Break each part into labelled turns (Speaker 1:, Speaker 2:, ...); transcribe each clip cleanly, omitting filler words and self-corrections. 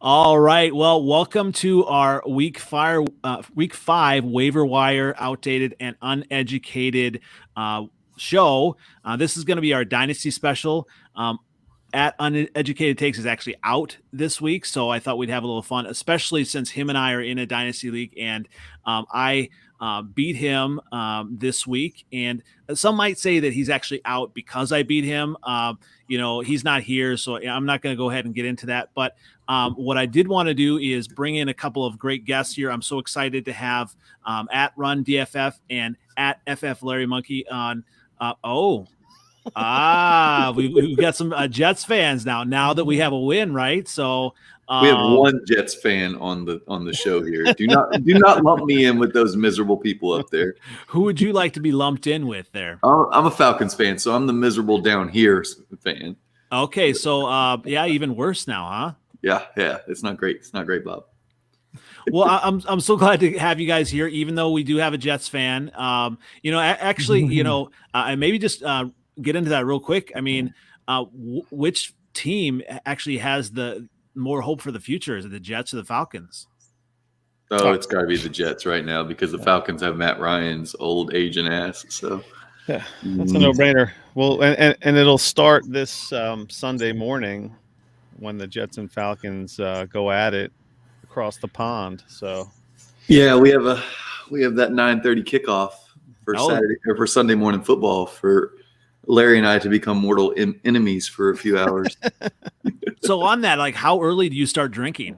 Speaker 1: All right. Well, welcome to our week 5 waiver wire outdated and uneducated show. This is going to be our dynasty special. At Uneducated Takes is actually out this week, so I thought we'd have a little fun, especially since him and I are in a dynasty league, and I beat him this week. And some might say that he's actually out because I beat him. He's not here, so I'm not going to go ahead and get into that. But what I did want to do is bring in a couple of great guests here. I'm so excited to have at Run DFF and at FF Larry Monkey on. We've got some Jets fans now that we have a win, right? So
Speaker 2: we have one Jets fan on the show here. Do not lump me in with those miserable people up there.
Speaker 1: Who would you like to be lumped in with there?
Speaker 2: I'm a Falcons fan, so I'm the miserable down here fan.
Speaker 1: Okay, so even worse now, huh?
Speaker 2: Yeah, it's not great. It's not great, Bob.
Speaker 1: Well, I'm so glad to have you guys here, even though we do have a Jets fan. And maybe just get into that real quick. I mean, which team actually has the more hope for the future? Is it the Jets or the Falcons?
Speaker 2: Oh, it's got to be the Jets right now because the Falcons have Matt Ryan's old age and ass. So
Speaker 3: yeah, that's a no-brainer. Well, and it'll start this Sunday morning when the Jets and Falcons go at it across the pond. So
Speaker 2: yeah, we have that 9:30 kickoff for Saturday or for Sunday morning football for Larry and I to become mortal enemies for a few hours.
Speaker 1: So on that, like, how early do you start drinking?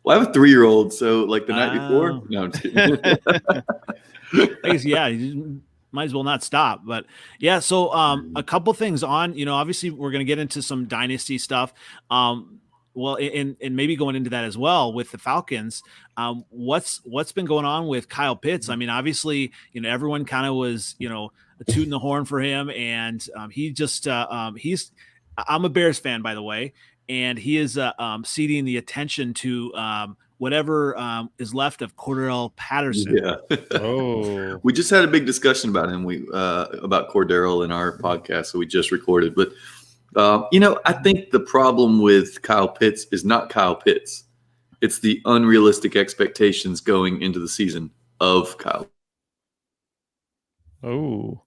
Speaker 2: Well, I have a 3-year-old, so like the night before. No, I'm just kidding.
Speaker 1: I guess, you might as well not stop. But yeah, so a couple things on. Obviously we're going to get into some dynasty stuff. Well, and maybe going into that as well with the Falcons. What's been going on with Kyle Pitts? I mean, obviously, everyone kind of was, tooting the horn for him, and he just I'm a Bears fan, by the way, and he is ceding the attention to whatever is left of Cordell Patterson.
Speaker 2: Yeah. We just had a big discussion about him. About Cordell in our podcast, so we just recorded. But I think the problem with Kyle Pitts is not Kyle Pitts; it's the unrealistic expectations going into the season of Kyle.
Speaker 3: Oh.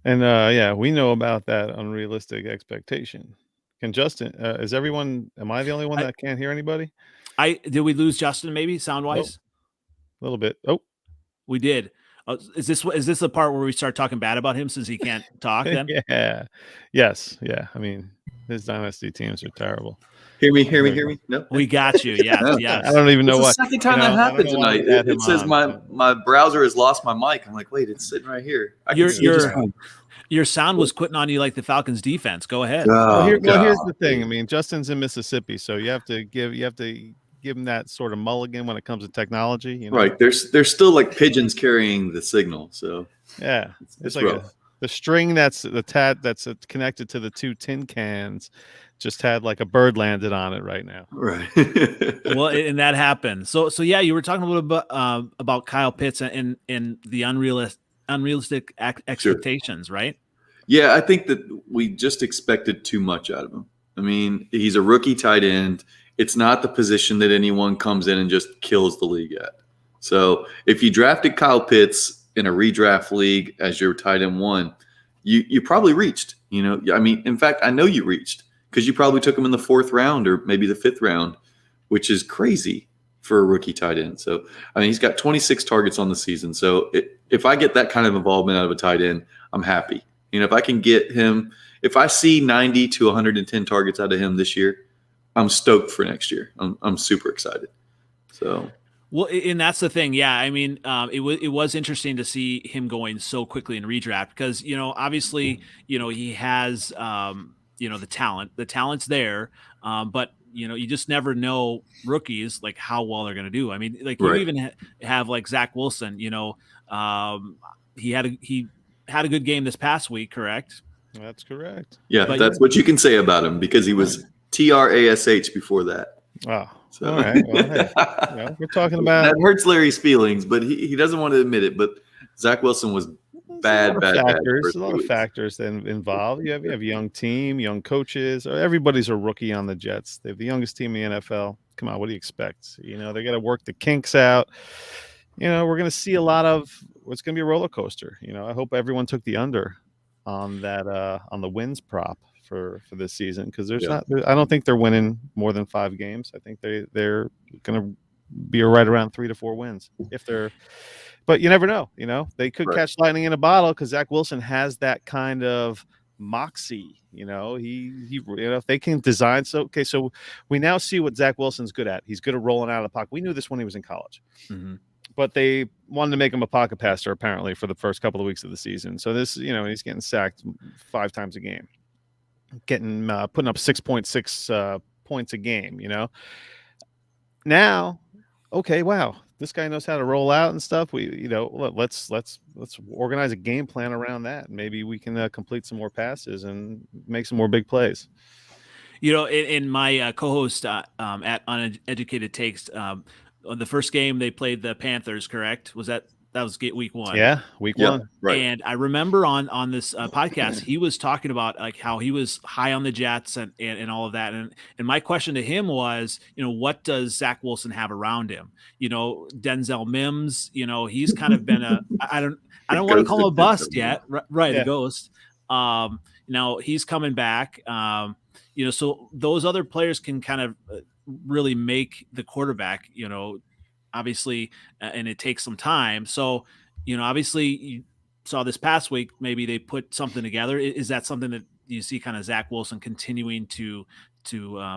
Speaker 3: And we know about that unrealistic expectation. Can Justin? Am I the only one that can't hear anybody?
Speaker 1: Did we lose Justin? Maybe sound wise.
Speaker 3: A little bit. Oh,
Speaker 1: we did. Is this the part where we start talking bad about him since he can't talk? Then
Speaker 3: yeah, yes, yeah. I mean, his dynasty teams are terrible.
Speaker 2: Hear me. No,
Speaker 1: we got you. Yes.
Speaker 3: I don't even know what.
Speaker 2: The second time that happened tonight. It says my browser has lost my mic. I'm like, wait, it's sitting right here.
Speaker 1: Your sound was quitting on you like the Falcons defense. Go ahead.
Speaker 3: Here's the thing. I mean, Justin's in Mississippi, so you have to give him that sort of mulligan when it comes to technology.
Speaker 2: Right. There's still like pigeons carrying the signal. So
Speaker 3: yeah,
Speaker 2: it's
Speaker 3: like
Speaker 2: rough.
Speaker 3: The string that's connected to the two tin cans just had like a bird landed on it right now.
Speaker 2: Right.
Speaker 1: Well, and that happened. So yeah, you were talking a little bit about Kyle Pitts and the unrealistic expectations,
Speaker 2: sure.
Speaker 1: Right?
Speaker 2: Yeah, I think that we just expected too much out of him. I mean, he's a rookie tight end. It's not the position that anyone comes in and just kills the league at. So if you drafted Kyle Pitts in a redraft league as your tight end 1, you probably reached. I mean, in fact, I know you reached because you probably took him in the 4th round or maybe the 5th round, which is crazy for a rookie tight end. So, I mean, he's got 26 targets on the season. So if I get that kind of involvement out of a tight end, I'm happy. If I can get him, if I see 90 to 110 targets out of him this year, I'm stoked for next year. I'm super excited. So,
Speaker 1: well, and that's the thing. Yeah, I mean, it was interesting to see him going so quickly in redraft because obviously he has the talent. The talent's there, but you just never know rookies like how well they're going to do. I mean, like you even have like Zach Wilson. He had a good game this past week, correct?
Speaker 3: That's correct.
Speaker 2: Yeah, but that's what you can say about him because he was TRASH before that.
Speaker 3: Wow. So. All right. Well, hey, we're talking about
Speaker 2: that hurts Larry's feelings, but he doesn't want to admit it. But Zach Wilson was bad
Speaker 3: factors.
Speaker 2: first
Speaker 3: A lot
Speaker 2: 2
Speaker 3: of
Speaker 2: weeks.
Speaker 3: factors that involved. You have a young team, young coaches. Everybody's a rookie on the Jets. They have the youngest team in the NFL. Come on, what do you expect? They got to work the kinks out. We're going to see a lot of what's going to be a roller coaster. I hope everyone took the under on that on the wins prop for this season, because I don't think they're winning more than 5 games. I think they're going to be right around 3 to 4 wins but you never know. They could catch lightning in a bottle, because Zach Wilson has that kind of moxie. If they can design. So we now see what Zach Wilson's good at. He's good at rolling out of the pocket. We knew this when he was in college.
Speaker 1: Mm-hmm.
Speaker 3: But they wanted to make him a pocket passer, apparently, for the first couple of weeks of the season. So this, he's getting sacked 5 times a game, putting up 6.6 points a game. Now, okay, wow, this guy knows how to roll out and stuff. Let's organize a game plan around that. Maybe we can complete some more passes and make some more big plays.
Speaker 1: In my co-host at Uneducated Takes, the first game they played the Panthers, correct? That was week 1?
Speaker 3: Yeah, week 1.
Speaker 2: Right.
Speaker 1: And I remember on this podcast, he was talking about like how he was high on the Jets and all of that. And my question to him was, what does Zach Wilson have around him? Denzel Mims, he's kind of been I don't want to call him a bust yet. Right. Yeah. A ghost. Now he's coming back. So those other players can kind of really make the quarterback, obviously, and it takes some time. So, obviously you saw this past week, maybe they put something together. Is that something that you see kind of Zach Wilson continuing to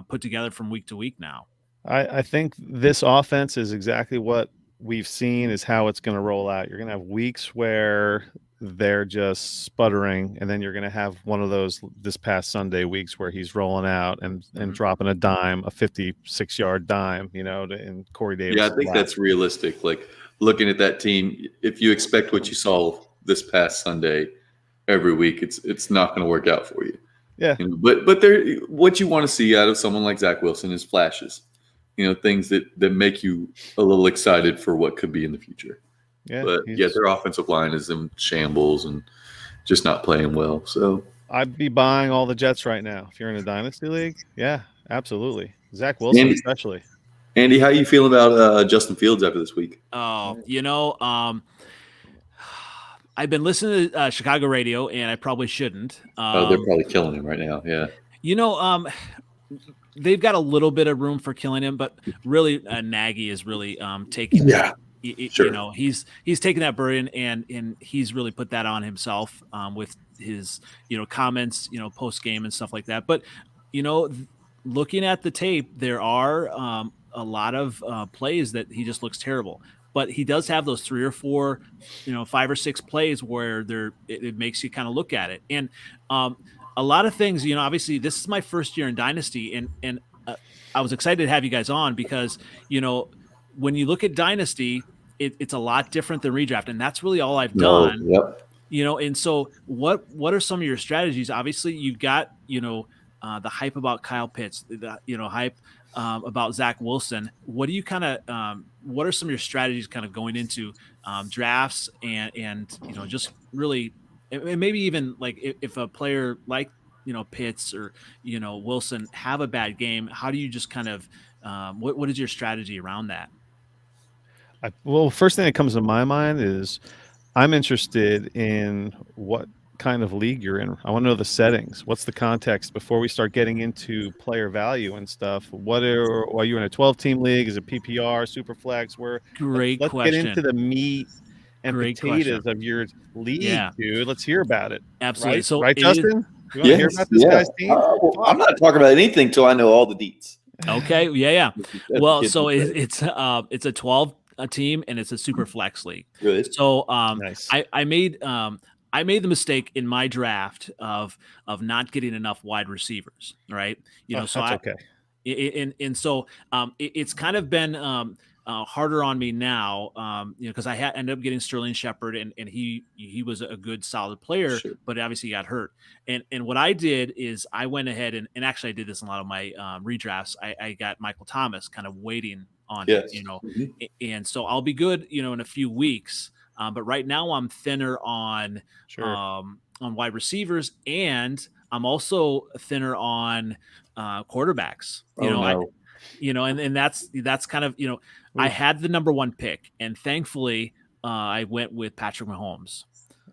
Speaker 1: put together from week to week now?
Speaker 3: I think this offense is exactly what we've seen is how it's going to roll out. You're going to have weeks where they're just sputtering, and then you're going to have one of those this past Sunday weeks where he's rolling out and dropping a 56-yard dime, and Corey Davis.
Speaker 2: Yeah, I think that's realistic. Like, looking at that team, if you expect what you saw this past Sunday every week, it's not going to work out for you.
Speaker 3: Yeah.
Speaker 2: But what you want to see out of someone like Zach Wilson is flashes, things that make you a little excited for what could be in the future.
Speaker 3: Yeah,
Speaker 2: but their offensive line is in shambles and just not playing well. So
Speaker 3: I'd be buying all the Jets right now if you're in a dynasty league. Yeah, absolutely. Zach Wilson, especially.
Speaker 2: Andy, how you feeling about Justin Fields after this week?
Speaker 1: Oh, I've been listening to Chicago radio, and I probably shouldn't.
Speaker 2: They're probably killing him right now. Yeah.
Speaker 1: They've got a little bit of room for killing him, but really, Nagy is really taking.
Speaker 2: Yeah.
Speaker 1: Sure. He's taken that burden and he's really put that on himself with his comments post game and stuff like that. But looking at the tape, there are a lot of plays that he just looks terrible. But he does have those 3 or 4, 5 or 6 plays where it makes you kind of look at it. And a lot of things, obviously this is my first year in Dynasty, and I was excited to have you guys on because when you look at Dynasty, it's a lot different than redraft, and that's really all I've done.
Speaker 2: Yep.
Speaker 1: And so what are some of your strategies? Obviously, you've got the hype about Kyle Pitts, the hype about Zach Wilson. What do you kind of what are some of your strategies kind of going into drafts and just really, and maybe even like if a player like Pitts or Wilson have a bad game, how do you just kind of what is your strategy around that?
Speaker 3: Well, first thing that comes to my mind is I'm interested in what kind of league you're in. I want to know the settings. What's the context before we start getting into player value and stuff? Are you in a 12-team league? Is it PPR, Superflex? Let's get into the meat and potatoes of your league, dude. Let's hear about it.
Speaker 1: Absolutely.
Speaker 3: Right,
Speaker 1: so
Speaker 3: right Justin? You want to hear about this guy's team?
Speaker 2: I'm not talking about anything till I know all the deets.
Speaker 1: Okay. Yeah. Well, so it's a 12 team and it's a super flex league.
Speaker 2: Good.
Speaker 1: So
Speaker 3: nice.
Speaker 1: I made the mistake in my draft of not getting enough wide receivers. Right.
Speaker 3: So that's okay.
Speaker 1: So it's kind of been harder on me now, because I ended up getting Sterling Shepard and he was a good solid player,
Speaker 2: sure.
Speaker 1: But obviously he got hurt. And what I did is I went ahead and actually I did this in a lot of my redrafts. I got Michael Thomas kind of waiting on
Speaker 2: yes.
Speaker 1: him, and so I'll be good, in a few weeks. But right now I'm thinner on wide receivers, and I'm also thinner on quarterbacks. And that's kind of, I had the number 1 pick, and thankfully I went with Patrick Mahomes.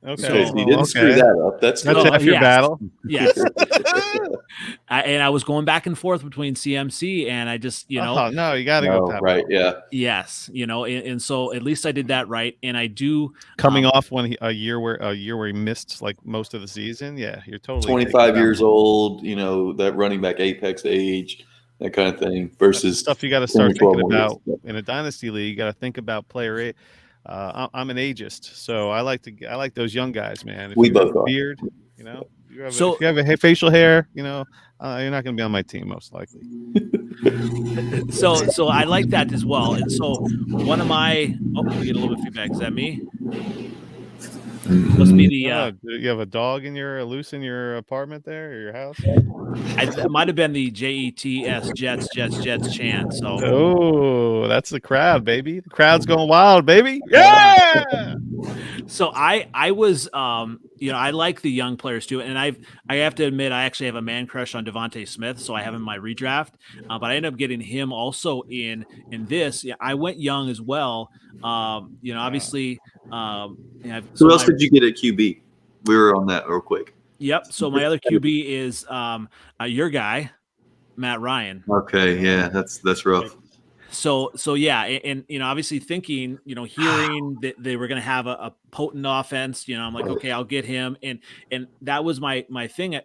Speaker 2: Okay, so you didn't screw that up. That's
Speaker 3: half your battle.
Speaker 1: Yes. And I was going back and forth between CMC, and I just,
Speaker 3: no, you got to go Pat.
Speaker 2: Right, yeah.
Speaker 1: Yes, and so at least I did that right, and I do
Speaker 3: coming off a year where he missed like most of the season. Yeah, you're totally
Speaker 2: 25 years old. That running back apex age, that kind of thing. Versus
Speaker 3: stuff you got to start thinking about in a dynasty league. You got to think about player A. I'm an ageist, so I like those young guys, man. If
Speaker 2: we
Speaker 3: you
Speaker 2: both
Speaker 3: have a
Speaker 2: are.
Speaker 3: beard, if you have a facial hair, you're not going to be on my team most likely.
Speaker 1: So I like that as well. And so one of my we get a little bit of feedback. Is that me? Must be the.
Speaker 3: You have a dog loose in your apartment there or your house?
Speaker 1: It might have been the JETS Jets chant.
Speaker 3: So that's the crowd, baby. The crowd's going wild, baby. Yeah.
Speaker 1: So I was I like the young players too, and I have to admit I actually have a man crush on Devontae Smith, so I have him in my redraft. But I ended up getting him also in this. Yeah, I went young as well. Obviously.
Speaker 2: Who else did you get at QB? We were on that real quick.
Speaker 1: Yep. So my other QB is your guy, Matt Ryan.
Speaker 2: Okay, yeah, that's rough.
Speaker 1: So yeah, and obviously thinking, hearing that they were going to have a potent offense, I'm like, okay, I'll get him, and that was my thing,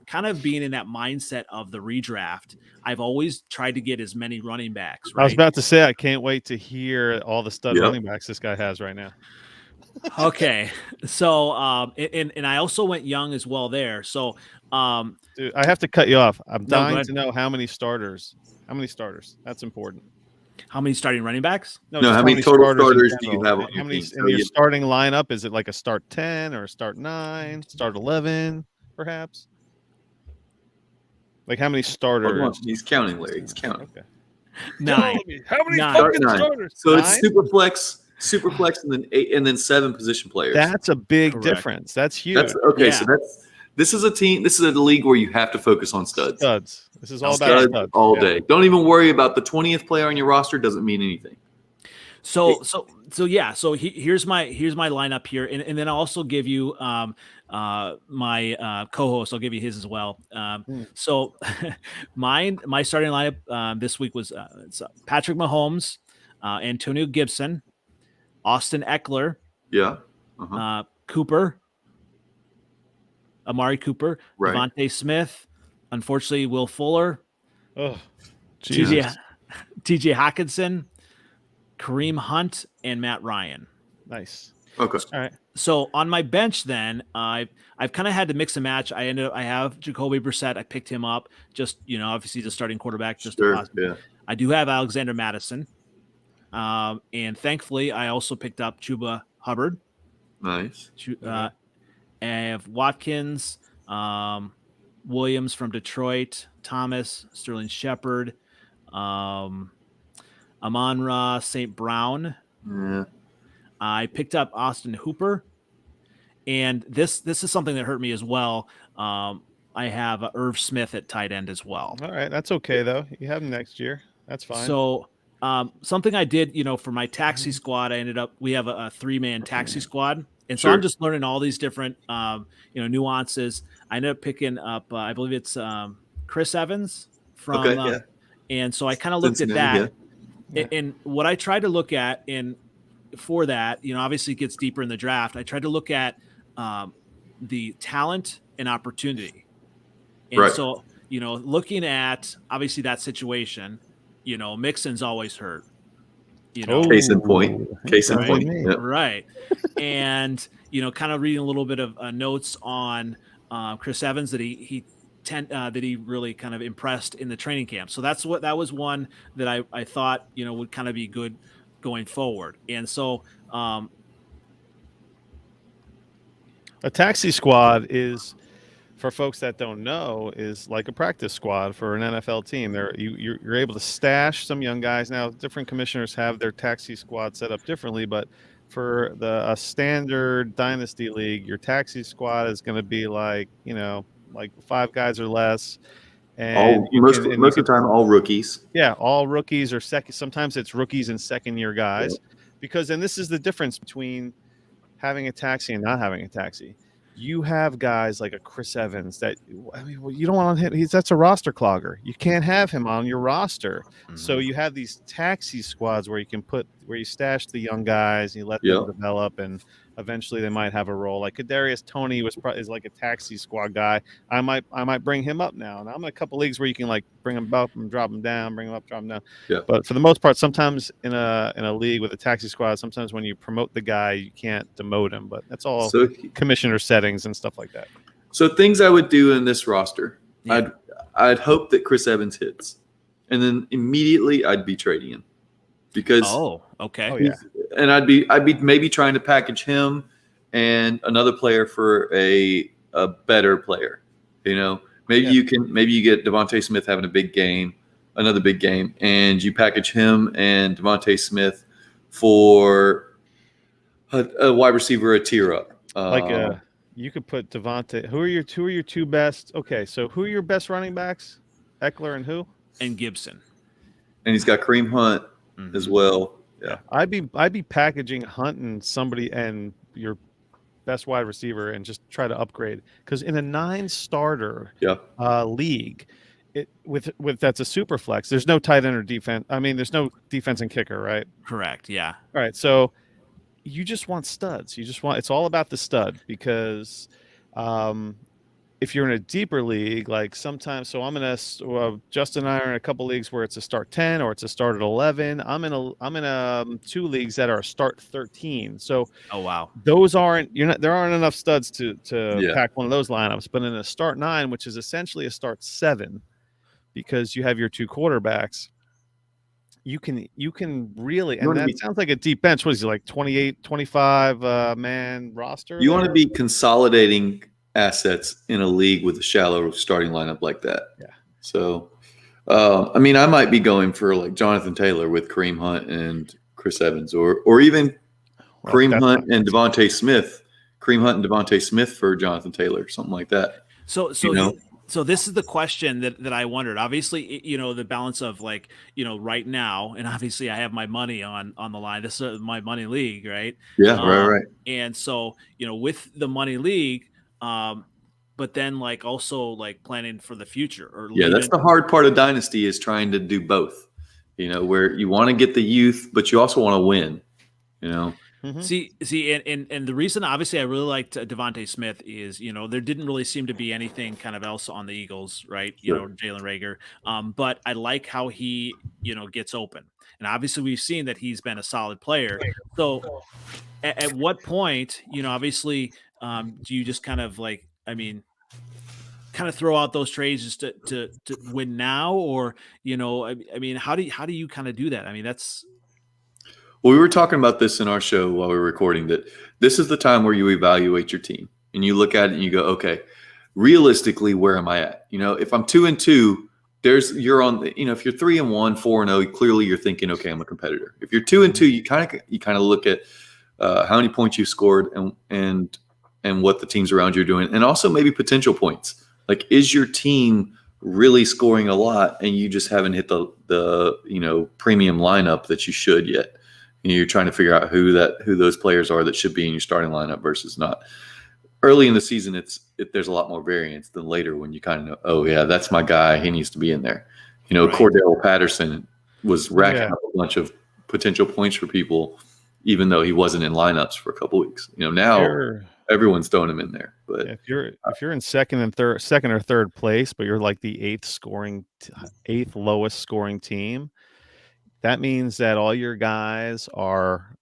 Speaker 1: kind of being in that mindset of the redraft. I've always tried to get as many running backs. Right?
Speaker 3: I was about to say, I can't wait to hear all the stud running backs this guy has right now.
Speaker 1: Okay, so and I also went young as well there. So
Speaker 3: dude, I have to cut you off. I'm dying to know how many starters. That's important.
Speaker 1: How many starting running backs?
Speaker 2: No, how many total starters do you have?
Speaker 3: How many in your starting lineup? Is it like a start 10 or a start 9, start 11, perhaps? Like how many starters?
Speaker 2: He's counting, Larry. He's counting.
Speaker 3: Okay.
Speaker 1: 9.
Speaker 3: How many fucking starters?
Speaker 2: So 9? It's super flex, and then 8, and then 7 position players.
Speaker 3: That's a big difference. That's huge.
Speaker 2: So this is a team. This is a league where you have to focus on studs.
Speaker 3: This is all about studs
Speaker 2: all day. Don't even worry about the 20th player on your roster. Doesn't mean anything.
Speaker 1: So yeah. So here's my lineup here, and then I'll also give you my co-host. I'll give you his as well. So my starting lineup this week was it's Patrick Mahomes, Antonio Gibson, Austin Eckler, Cooper, Amari Cooper, right. Devontae Smith, unfortunately Will Fuller, TJ Hockenson, Kareem Hunt, and Matt Ryan.
Speaker 3: Nice.
Speaker 2: Okay.
Speaker 3: All right.
Speaker 1: So on my bench, then I've kind of had to mix and match. I have Jacoby Brissett. I picked him up, just obviously the starting quarterback. I do have Alexander Madison, and thankfully I also picked up Chuba Hubbard.
Speaker 2: Nice.
Speaker 1: I have Watkins, Williams from Detroit, Thomas, Sterling Shepard, Amon-Ra St. Brown.
Speaker 2: Yeah.
Speaker 1: I picked up Austin Hooper, and this is something that hurt me as well. I have Irv Smith at tight end as well.
Speaker 3: All right, that's okay though. You have him next year. That's fine.
Speaker 1: So something I did, for my taxi squad, we have a 3-man taxi squad. And so I'm just learning all these different, nuances. I ended up picking up, I believe it's Chris Evans from, and so I kind of looked at that. Yeah. And what I tried to look at for that, obviously it gets deeper in the draft. I tried to look at the talent and opportunity. And so, looking at obviously that situation, Mixon's always hurt.
Speaker 2: Case in point. Yep.
Speaker 1: Right. And, kind of reading a little bit of notes on Chris Evans that that he really kind of impressed in the training camp. So that was one that I thought, would kind of be good going forward. And so
Speaker 3: a taxi squad is, for folks that don't know, is like a practice squad for an NFL team. You're able to stash some young guys. Now, different commissioners have their taxi squad set up differently, but for a standard dynasty league, your taxi squad is going to be like 5 guys or less, and
Speaker 2: Most of the time, all rookies.
Speaker 3: Yeah, all rookies or second. Sometimes it's rookies and second-year guys,
Speaker 2: Yeah.
Speaker 3: and this is the difference between having a taxi and not having a taxi. You have guys like a Chris Evans that you don't want on him. That's a roster clogger. You can't have him on your roster.
Speaker 1: Mm-hmm.
Speaker 3: So you have these taxi squads where you stash the young guys, and you let them develop, and eventually they might have a role. Like Kadarius Toney is like a taxi squad guy. I might bring him up now. And I'm in a couple leagues where you can like bring him up and drop him down, bring him up, drop him down.
Speaker 2: Yeah.
Speaker 3: But for the most part, sometimes in a league with a taxi squad, sometimes when you promote the guy, you can't demote him. But that's all commissioner settings and stuff like that.
Speaker 2: So things I would do in this roster, I'd hope that Chris Evans hits, and then immediately I'd be trading him because and I'd be maybe trying to package him and another player for a better player. Maybe you get Devontae Smith having another big game, and you package him and Devontae Smith for a wide receiver, a tier up.
Speaker 3: You could put Devontae. Who are your two best? Okay, so who are your best running backs? Eckler and who?
Speaker 1: And Gibson.
Speaker 2: And he's got Kareem Hunt as well. Yeah,
Speaker 3: I'd be packaging Hunt and somebody and your best wide receiver and just try to upgrade, because in a 9-starter league, with that's a super flex. There's no tight end or defense. I mean, there's no defense and kicker, right?
Speaker 1: Correct. Yeah.
Speaker 3: All right. So you just want studs. It's all about the stud, because if you're in a deeper league, like sometimes, so Justin and I are in a couple leagues where it's a start 10 or it's a start at 11. I'm in 2 leagues that are a start 13. So those there aren't enough studs to pack one of those lineups. But in a start 9, which is essentially a start 7, because you have your 2 quarterbacks, you can really, and that sounds like a deep bench. What is it, like 28, 25 man roster?
Speaker 2: You want to be consolidating assets in a league with a shallow starting lineup like that.
Speaker 3: Yeah.
Speaker 2: So, I might be going for like Jonathan Taylor with Kareem Hunt and Chris Evans, or even Kareem Hunt and Devontae Smith. Kareem Hunt and Devontae Smith for Jonathan Taylor, something like that.
Speaker 1: So this is the question that I wondered. Obviously, the balance of right now, and obviously I have my money on the line. This is my money league, right?
Speaker 2: Yeah, right.
Speaker 1: And so, with the money league, but then also planning for the future.
Speaker 2: That's the hard part of Dynasty, is trying to do both. Where you want to get the youth, but you also want to win.
Speaker 1: Mm-hmm. See, and the reason, obviously, I really liked Devontae Smith is, there didn't really seem to be anything kind of else on the Eagles, right? Jalen Reagor. But I like how he, gets open. And obviously we've seen that he's been a solid player. So at what point, obviously, do you just kind of throw out those trades just to win now, or, how do you kind of do that? That's.
Speaker 2: Well, we were talking about this in our show while we were recording, that this is the time where you evaluate your team and you look at it and you go, okay, realistically, where am I at? If I'm 2-2, you're on the, if you're 3-1, 4-0, clearly you're thinking, okay, I'm a competitor. If you're 2-2, you kind of look at how many points you scored and what the teams around you are doing, and also maybe potential points. Like, is your team really scoring a lot and you just haven't hit the premium lineup that you should yet? You're trying to figure out who those players are that should be in your starting lineup versus not. Early in the season, there's a lot more variance than later, when you kind of know, oh yeah, that's my guy, he needs to be in there. Right. Cordell Patterson was racking up a bunch of potential points for people, even though he wasn't in lineups for a couple weeks. Now everyone's throwing him in there. But
Speaker 3: if you're in second or third place, but you're like the eighth lowest scoring team, that means that all your guys are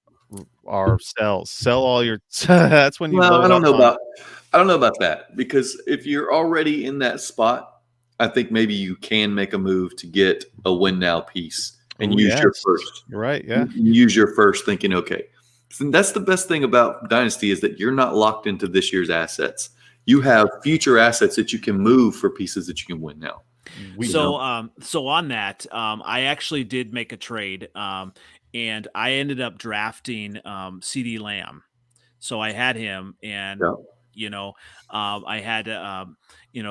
Speaker 3: sells. Sell all your. That's when you.
Speaker 2: Well, I don't know about that, because if you're already in that spot, I think maybe you can make a move to get a win now piece and use your first.
Speaker 3: You're right. Yeah.
Speaker 2: Use your first, thinking, okay. And that's the best thing about Dynasty, is that you're not locked into this year's assets. You have future assets that you can move for pieces that you can win now.
Speaker 1: So on that, I actually did make a trade, and I ended up drafting CD Lamb. So I had him, and I had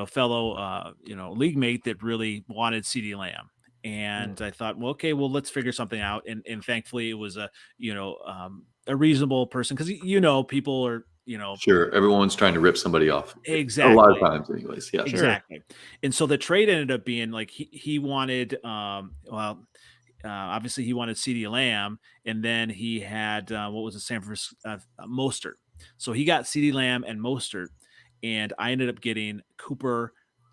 Speaker 1: fellow league mate that really wanted CD Lamb, and I thought, well, okay, well, let's figure something out, and thankfully it was a reasonable person, because people are
Speaker 2: Sure, everyone's trying to rip somebody off.
Speaker 1: Exactly.
Speaker 2: A lot of times, anyways. Yeah,
Speaker 1: exactly. Sure. And so the trade ended up being like he wanted obviously he wanted CD Lamb, and then he had what was it, San Francisco Mostert. So he got CD Lamb and Mostert, and I ended up getting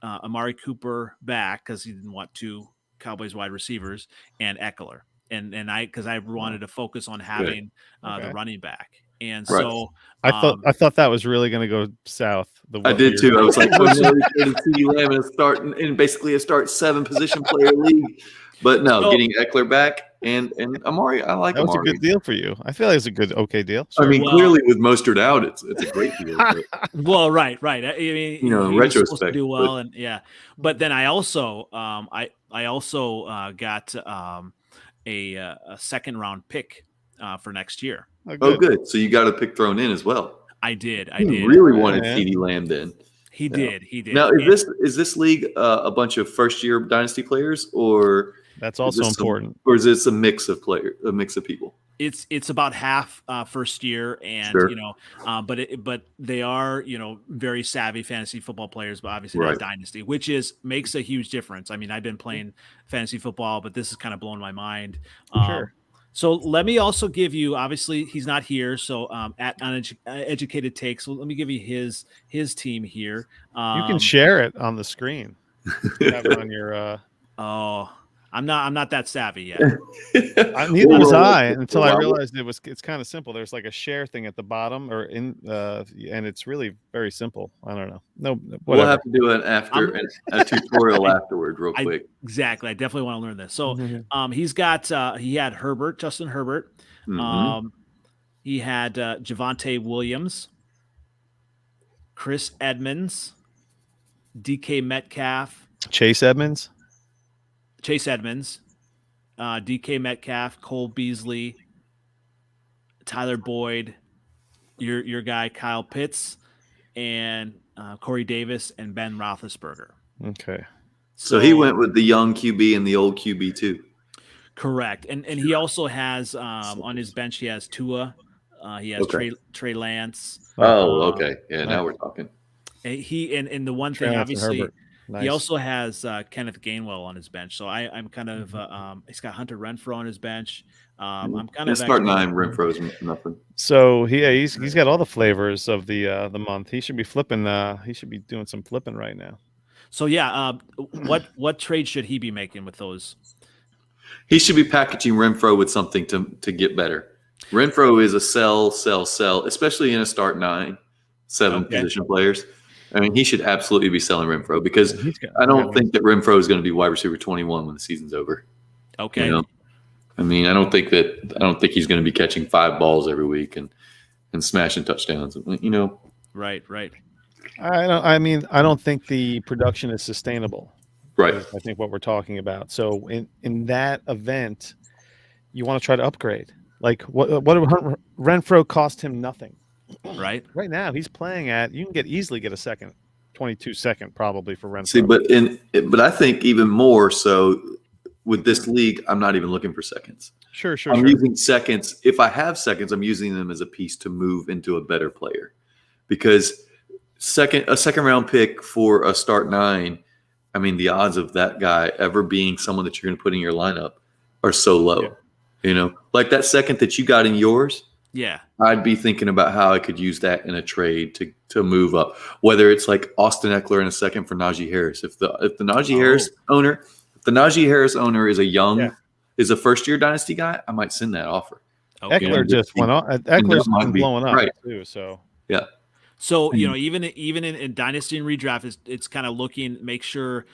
Speaker 1: Amari Cooper back, because he didn't want 2 Cowboys wide receivers, and Eckler, and because I wanted to focus on having the running back. And so
Speaker 3: I thought that was really going to go south.
Speaker 2: I did too. I was like, CD Lamb in basically a start 7 position player league. But no, getting Eckler back and Amari, I like Amari.
Speaker 3: That was a good deal for you. I feel like it's a okay deal.
Speaker 2: Sure. I mean, clearly with Mostert out, it's a great deal.
Speaker 1: Well, right. I mean,
Speaker 2: in retrospect,
Speaker 1: to do well, but then I also got a second round pick for next year.
Speaker 2: Oh, good. So you got a pick thrown in as well.
Speaker 1: I did.
Speaker 2: He really wanted CD Lamb then.
Speaker 1: He did.
Speaker 2: Now, is this league a bunch of first-year dynasty players, or
Speaker 3: that's also important,
Speaker 2: or is this a mix of people?
Speaker 1: It's about half first year, and
Speaker 2: sure.
Speaker 1: But they are very savvy fantasy football players, but obviously not dynasty, which makes a huge difference. I mean, I've been playing fantasy football, but this is kind of blowing my mind.
Speaker 3: Sure.
Speaker 1: So let me also give you, obviously he's not here, so at Uneducated Takes, so let me give you his team here.
Speaker 3: You can share it on the screen. You have it on your
Speaker 1: I'm not that savvy yet.
Speaker 3: Neither was I, until I realized it's kind of simple. There's like a share thing at the bottom, and it's really very simple. I don't know. No, whatever.
Speaker 2: We'll have to do a tutorial afterward, real quick.
Speaker 1: Exactly. I definitely want to learn this. So, he's got he had Justin Herbert.
Speaker 2: Mm-hmm.
Speaker 1: He had Javonte Williams, Chris Edmonds, DK Metcalf,
Speaker 3: Chase Edmonds,
Speaker 1: DK Metcalf, Cole Beasley, Tyler Boyd, your guy Kyle Pitts, and Corey Davis and Ben Roethlisberger.
Speaker 3: Okay.
Speaker 2: So he went with the young QB and the old QB too.
Speaker 1: Correct. And he also has on his bench, he has Tua. He has Trey Lance.
Speaker 2: Oh, okay. Yeah, now we're talking.
Speaker 1: And the one thing, obviously,
Speaker 3: nice.
Speaker 1: He also has Kenneth Gainwell on his bench. So I'm kind of he's got Hunter Renfrow on his bench. I'm kind of
Speaker 2: start 9. Renfro's nothing.
Speaker 3: So he's got all the flavors of the month. He should be flipping. He should be doing some flipping right now.
Speaker 1: So what trade should he be making with those?
Speaker 2: He should be packaging Renfrow with something to get better. Renfrow is a sell, especially in a start 9, 7 position players. I mean, he should absolutely be selling Renfrow, because I don't think that Renfrow is going to be wide receiver 21 when the season's over.
Speaker 1: Okay.
Speaker 2: I mean, I don't think he's going to be catching 5 balls every week and smashing touchdowns.
Speaker 1: Right.
Speaker 3: I don't think the production is sustainable.
Speaker 2: Right.
Speaker 3: I think what we're talking about. So in that event, you want to try to upgrade. Like what Renfrow cost him nothing.
Speaker 1: Right
Speaker 3: now he's playing you can easily get a 22nd probably for Renfrow.
Speaker 2: See, but I think even more so with this league, I'm not even looking for seconds.
Speaker 3: Sure.
Speaker 2: I'm using seconds. If I have seconds, I'm using them as a piece to move into a better player, because a second round pick for a start 9. I mean, the odds of that guy ever being someone that you're going to put in your lineup are so low. Yeah. Like that second that you got in yours.
Speaker 1: Yeah,
Speaker 2: I'd be thinking about how I could use that in a trade to move up. Whether it's like Austin Eckler in a second for Najee Harris. If the Najee Harris owner is a first year dynasty guy, I might send that offer.
Speaker 1: Okay.
Speaker 3: Eckler just went off. Eckler's been blowing up too. So
Speaker 2: yeah.
Speaker 1: So even in dynasty and redraft, it's kind of make sure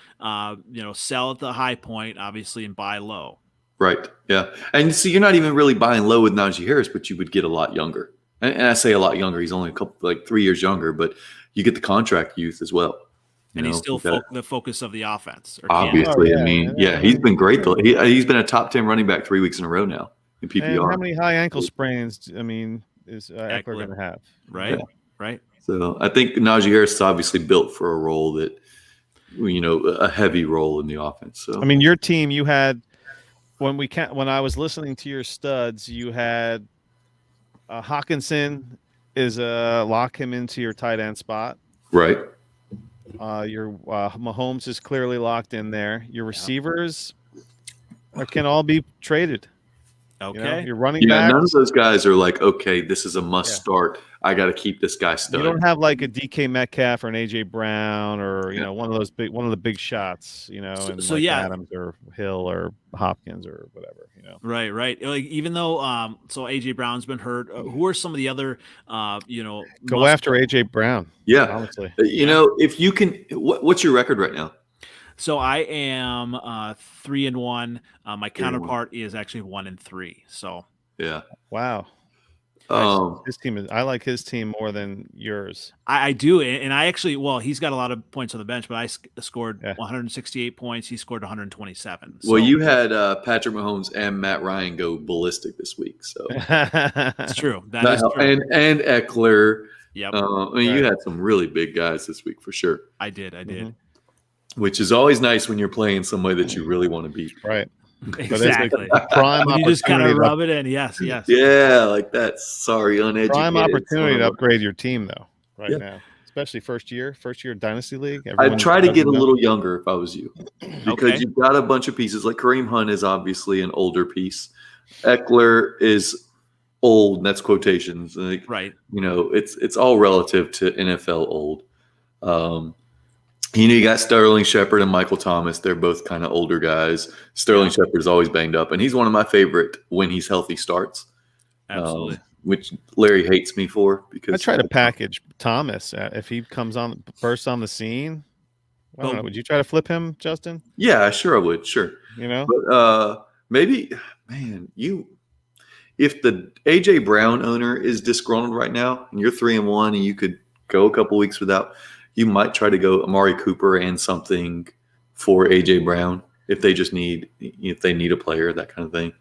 Speaker 1: sell at the high point, obviously, and buy low.
Speaker 2: Right. Yeah. And so you're not even really buying low with Najee Harris, but you would get a lot younger. And I say a lot younger. He's only 3 years younger, but you get the contract youth as well.
Speaker 1: And he's still the focus of the offense.
Speaker 2: Obviously. He's been great. He's been a top 10 running back 3 weeks in a row now. in PPR.
Speaker 3: And how many high ankle sprains, I mean, is Eckler going to have?
Speaker 1: Right,
Speaker 2: Yeah.
Speaker 1: right.
Speaker 2: So I think Najee Harris is obviously built for a role that, a heavy role in the offense. So
Speaker 3: I mean, your team, you had when I was listening to your studs, you had Hawkinson is lock him into your tight end spot.
Speaker 2: right.
Speaker 3: Your Mahomes is clearly locked in there. Your receivers can all be traded.
Speaker 1: Okay.
Speaker 3: You're running
Speaker 2: Yeah,
Speaker 3: back.
Speaker 2: none of those guys are like, okay, this is a must start. I got to keep this guy
Speaker 3: You
Speaker 2: stud.
Speaker 3: don't have like a DK Metcalf or an AJ Brown or one of the big shots. And
Speaker 1: So,
Speaker 3: like
Speaker 1: yeah.
Speaker 3: Adams or Hill or Hopkins or whatever.
Speaker 1: Right. Like even though so AJ Brown's been hurt, who are some of the other
Speaker 3: Go after AJ Brown.
Speaker 2: Yeah.
Speaker 3: Honestly.
Speaker 2: If you can, what's your record right now?
Speaker 1: So I am 3-1. My counterpart is actually 1-3. So
Speaker 2: yeah.
Speaker 3: Wow. His team is. I like his team more than yours.
Speaker 1: I do, and I actually, he's got a lot of points on the bench, but I scored 168 points. He scored 127. So.
Speaker 2: Well, you had Patrick Mahomes and Matt Ryan go ballistic this week, so
Speaker 1: that's true. That is true.
Speaker 2: And Eckler.
Speaker 1: Yep.
Speaker 2: You had some really big guys this week for sure.
Speaker 1: I did.
Speaker 3: Mm-hmm.
Speaker 2: Which is always nice when you're playing somebody that you really want to beat.
Speaker 3: Right.
Speaker 1: Exactly.
Speaker 3: Prime
Speaker 1: you just kind of rub it in. Yes.
Speaker 2: Yeah, like that. Sorry, uneducated.
Speaker 3: Prime opportunity to upgrade your team though. Right now, especially first year Dynasty League.
Speaker 2: I'd try to get a little younger if I was you, because you've got a bunch of pieces. Like Kareem Hunt is obviously an older piece. Eckler is old, and that's quotations. Like,
Speaker 1: right.
Speaker 2: It's all relative to NFL old. You got Sterling Shepard and Michael Thomas. They're both kind of older guys. Sterling Shepard is always banged up, and he's one of my favorite when he's healthy starts.
Speaker 1: Absolutely.
Speaker 2: Which Larry hates me for because
Speaker 3: I try to package Thomas if he comes on bursts on the scene. I don't know. Would you try to flip him, Justin?
Speaker 2: Yeah, sure I would. Sure. But maybe, man, if the AJ Brown owner is disgruntled right now, and you're 3-1, and you could go a couple weeks without. You might try to go Amari Cooper and something for AJ Brown if they need a player, that kind of thing.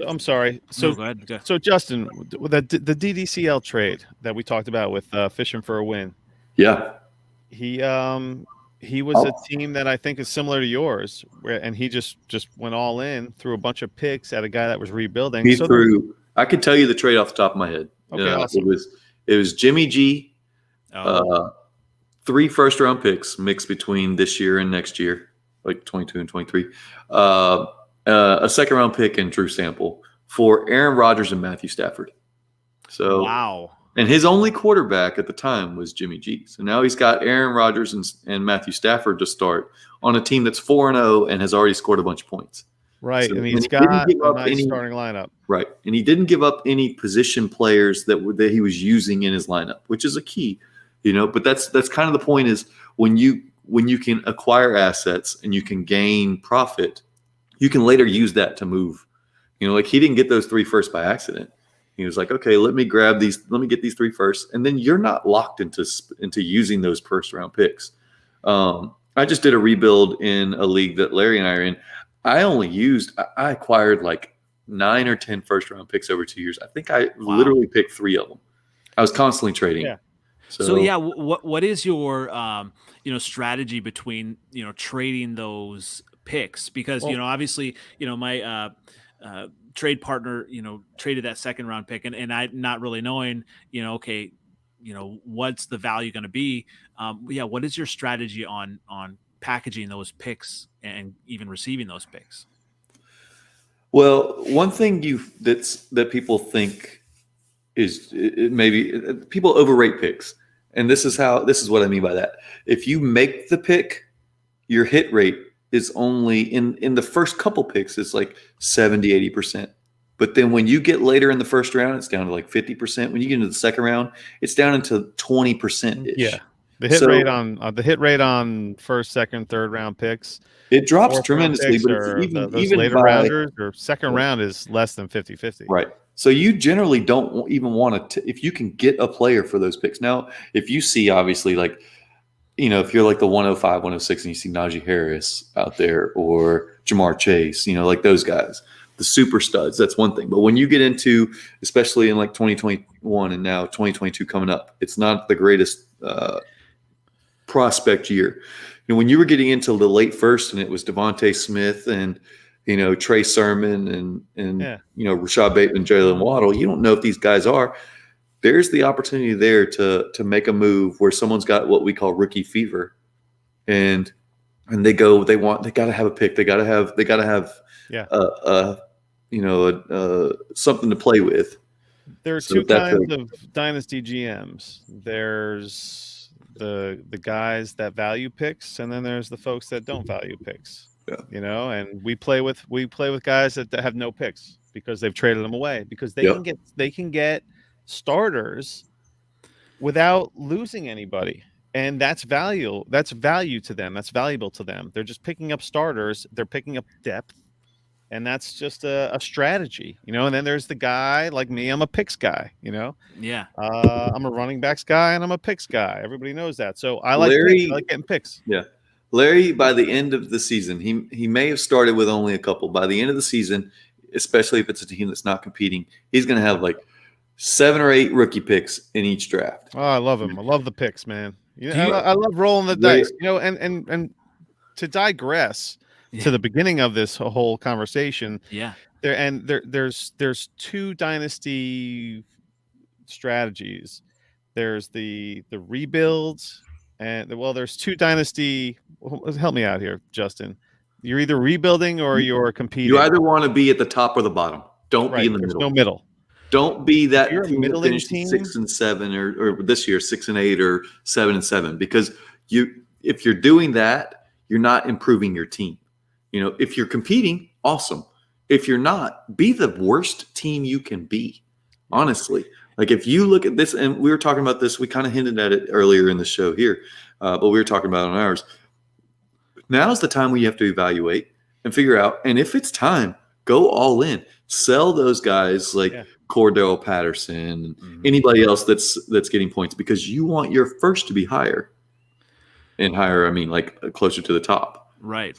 Speaker 3: I'm sorry. So,
Speaker 1: go ahead.
Speaker 3: So Justin, the DDCL trade that we talked about with Fishing for a Win.
Speaker 2: Yeah.
Speaker 3: He was a team that I think is similar to yours, and he just went all in, threw a bunch of picks at a guy that was rebuilding.
Speaker 2: I could tell you the trade off the top of my head.
Speaker 3: Okay, awesome.
Speaker 2: It was Jimmy G. 3 first-round picks mixed between this year and next year, like 22 and 23. A second-round pick and Drew Sample for Aaron Rodgers and Matthew Stafford. So
Speaker 1: wow.
Speaker 2: And his only quarterback at the time was Jimmy G. So now he's got Aaron Rodgers and Matthew Stafford to start on a team that's 4-0 and has already scored a bunch of points.
Speaker 3: Right, and he's got a nice starting lineup.
Speaker 2: Right, and he didn't give up any position players that he was using in his lineup, which is a key. But that's kind of the point is when you can acquire assets and you can gain profit, you can later use that to move. Like he didn't get those 3 firsts by accident. He was like, okay, let me get these 3 firsts, and then you're not locked into using those first round picks. I just did a rebuild in a league that Larry and I are in. I acquired like 9 or 10 first round picks over 2 years. I think I literally picked 3 of them. I was constantly trading.
Speaker 1: Yeah. So what is your strategy between trading those picks? Because obviously my trade partner traded that second round pick and I not really knowing what's the value going to be. What is your strategy on packaging those picks and even receiving those picks?
Speaker 2: Well, one thing that people think is maybe people overrate picks. And this is what I mean by that. If you make the pick, your hit rate is only in the first couple picks, it's like 70, 80%. But then when you get later in the first round, it's down to like 50%. When you get into the second round, it's down into 20%.
Speaker 3: Yeah. The hit rate on first, second, third round picks.
Speaker 2: It drops tremendously, but
Speaker 3: even later rounders or second round is less than 50-50.
Speaker 2: Right. So you generally don't even want to, if you can get a player for those picks. Now, if you see, obviously, like, if you're like the 105, 106, and you see Najee Harris out there or Jamar Chase, like those guys. the super studs, that's one thing. But when you get into, especially in like 2021 and now 2022 coming up, it's not the greatest prospect year. When you were getting into the late first and it was Devontae Smith and, Trey Sermon and Rashod Bateman, Jalen Waddle, you don't know if these guys are. There's the opportunity there to make a move where someone's got what we call rookie fever, and they got to have a pick. They got to have something to play with.
Speaker 3: There are two kinds of dynasty GMs. There's the guys that value picks, and then there's the folks that don't value picks. Yeah. And we play with guys that have no picks because they've traded them away because they can get starters without losing anybody. And that's value to them. That's valuable to them. They're just picking up starters. They're picking up depth. And that's just a strategy, and then there's the guy like me. I'm a picks guy,
Speaker 1: Yeah.
Speaker 3: I'm a running backs guy and I'm a picks guy. Everybody knows that. So I like getting picks.
Speaker 2: Yeah. Larry, by the end of the season, he may have started with only a couple. By the end of the season, especially if it's a team that's not competing, he's going to have like 7 or 8 rookie picks in each draft.
Speaker 3: Oh, I love him. I love the picks, man. I love rolling the dice, and to digress to the beginning of this whole conversation.
Speaker 1: Yeah.
Speaker 3: There's 2 dynasty strategies. There's the rebuilds and there's 2 dynasty. Help me out here, Justin. You're either rebuilding or you're competing.
Speaker 2: You either want to be at the top or the bottom. Don't be in the middle.
Speaker 3: No middle.
Speaker 2: Don't be that
Speaker 3: you're
Speaker 2: team that finished 6 and 7 or this year 6 and 8 or 7 and 7 because if you're doing that, you're not improving your team. If you're competing, awesome. If you're not, be the worst team you can be. Honestly, like if you look at this, and we were talking about this, we kind of hinted at it earlier in the show here, but we were talking about it on ours. Now's the time where you have to evaluate and figure out, and if it's time, go all in. Sell those guys like Cordell Patterson, anybody else that's getting points because you want your first to be higher. And higher, I mean like closer to the top.
Speaker 1: Right.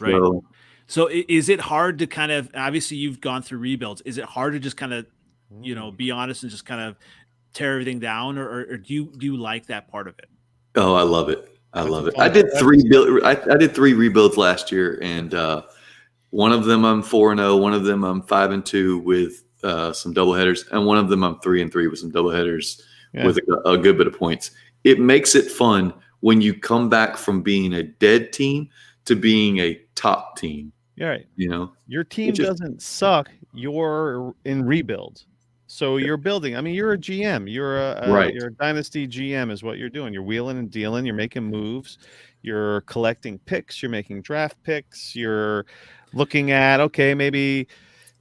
Speaker 1: So is it hard to kind of, obviously you've gone through rebuilds. Is it hard to just kind of, be honest and just kind of tear everything down or do you like that part of it?
Speaker 2: Oh, I love it. I did 3 rebuilds last year, and one of them I'm 4-0, one of them I'm 5-2 with some doubleheaders, and one of them I'm 3-3 with some doubleheaders with a good bit of points. It makes it fun when you come back from being a dead team to being a top team.
Speaker 3: Yeah, right. Your team doesn't suck. You're in rebuild. So you're building. I mean, you're a GM. You're a dynasty GM is what you're doing. You're wheeling and dealing. You're making moves. You're collecting picks. You're making draft picks. You're looking at, okay, maybe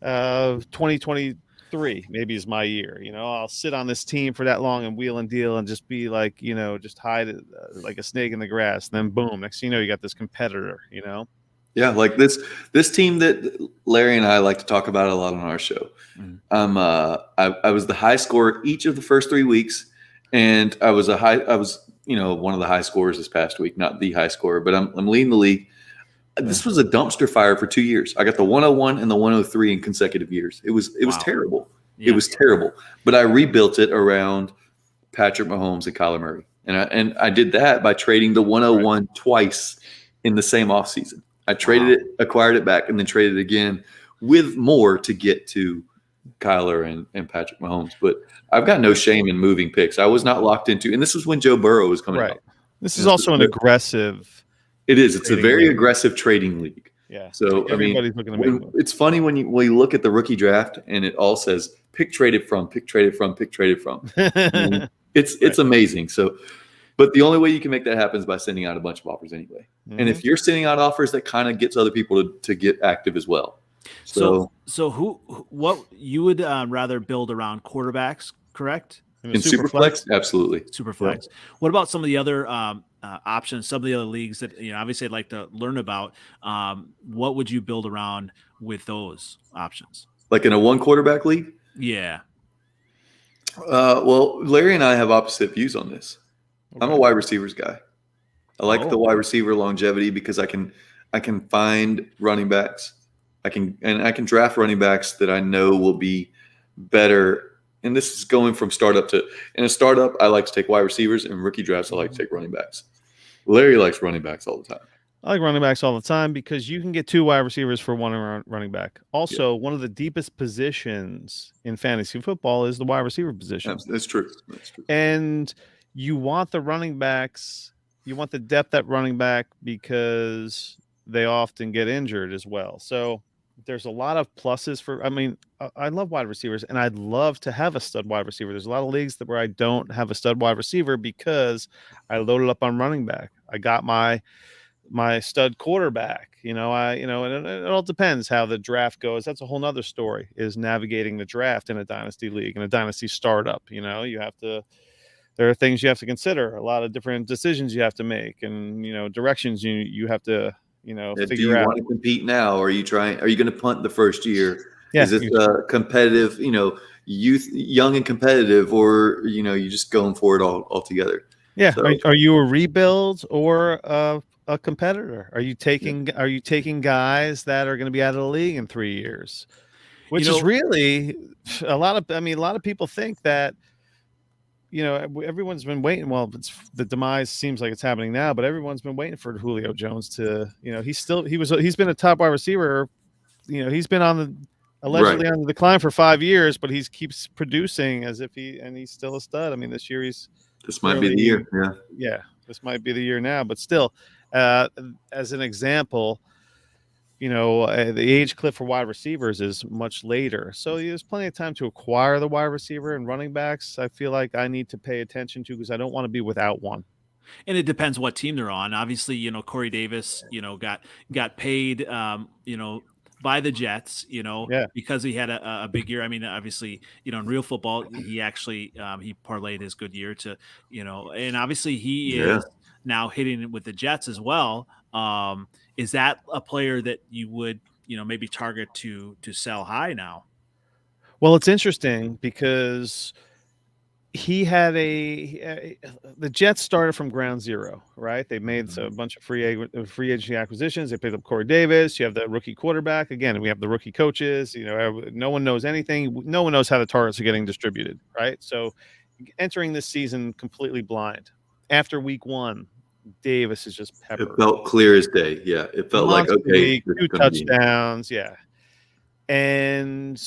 Speaker 3: 2023 maybe is my year. I'll sit on this team for that long and wheel and deal and just be like, just hide like a snake in the grass. And then boom, next thing you got this competitor,
Speaker 2: Yeah, like this team that Larry and I like to talk about a lot on our show. I was the high scorer each of the first 3 weeks, and I was one of the high scorers this past week, not the high scorer, but I'm leading the league. This was a dumpster fire for 2 years. I got the 101 and the 103 in consecutive years. It was terrible. Yeah. It was terrible. But I rebuilt it around Patrick Mahomes and Kyler Murray, and I did that by trading the 101 twice in the same offseason. I traded it, acquired it back, and then traded it again with more to get to Kyler and Patrick Mahomes. But I've got no shame in moving picks. I was not locked into, and this was when Joe Burrow was coming out.
Speaker 3: This is also an aggressive.
Speaker 2: It is. It's a very aggressive trading league.
Speaker 3: Yeah.
Speaker 2: So
Speaker 3: everybody's looking to make
Speaker 2: it's funny when you look at the rookie draft and it all says pick traded from, pick traded from, pick traded from. It's amazing. So. But the only way you can make that happen is by sending out a bunch of offers anyway. Mm-hmm. And if you're sending out offers, that kind of gets other people to get active as well.
Speaker 1: So what you would rather build around quarterbacks, correct?
Speaker 2: In Superflex? Absolutely.
Speaker 1: Superflex. Yeah. What about some of the other options, some of the other leagues that, obviously I'd like to learn about? What would you build around with those options?
Speaker 2: Like in a 1 quarterback league?
Speaker 1: Yeah.
Speaker 2: Well, Larry and I have opposite views on this. Okay. I'm a wide receivers guy. I like the wide receiver longevity because I can find running backs. I can draft running backs that I know will be better. And this is going from startup to in a startup. I like to take wide receivers, and rookie drafts I like to take running backs. Larry likes running backs all the time.
Speaker 3: I like running backs all the time because you can get 2 wide receivers for 1 running back. Also, one of the deepest positions in fantasy football is the wide receiver position.
Speaker 2: That's true. That's true.
Speaker 3: And you want the running backs, you want the depth at running back because they often get injured as well. So there's a lot of pluses for, I love wide receivers, and I'd love to have a stud wide receiver. There's a lot of leagues where I don't have a stud wide receiver because I loaded up on running back. I got my stud quarterback, and it all depends how the draft goes. That's a whole nother story, is navigating the draft in a dynasty league and a dynasty startup. There are things you have to consider, a lot of different decisions you have to make, and, directions you have to, figure out.
Speaker 2: Do you want to compete now? Or are you going to punt the first year?
Speaker 3: Yeah,
Speaker 2: is it competitive, youth, young and competitive, or, you just going for it all together?
Speaker 3: Yeah.
Speaker 2: So,
Speaker 3: are you a rebuild or a competitor? Are you taking guys that are going to be out of the league in 3 years? Which is really a lot of people think that, everyone's been waiting. Well, the demise seems like it's happening now, but everyone's been waiting for Julio Jones to, he's been a top wide receiver. He's been allegedly on the decline for 5 years, but he keeps producing as if he's still a stud. This year this
Speaker 2: might be the year. Yeah.
Speaker 3: Yeah. This might be the year now, but still, as an example, the age cliff for wide receivers is much later. So there's plenty of time to acquire the wide receiver, and running backs I feel like I need to pay attention to because I don't want to be without one.
Speaker 1: And it depends what team they're on. Obviously, Corey Davis, got paid, by the Jets, because he had a big year. Obviously, in real football, he actually he parlayed his good year to, and obviously he is now hitting it with the Jets as well. Is that a player that you would, maybe target to sell high now?
Speaker 3: Well, it's interesting because he had the Jets started from ground zero, right? They made a bunch of free agency acquisitions. They picked up Corey Davis. You have the rookie quarterback. Again, we have the rookie coaches. No one knows anything. No one knows how the targets are getting distributed, right? So entering this season completely blind. After week 1, Davis is just peppered.
Speaker 2: It felt clear as day. Yeah. It felt like, okay.
Speaker 3: 2 touchdowns. Yeah. And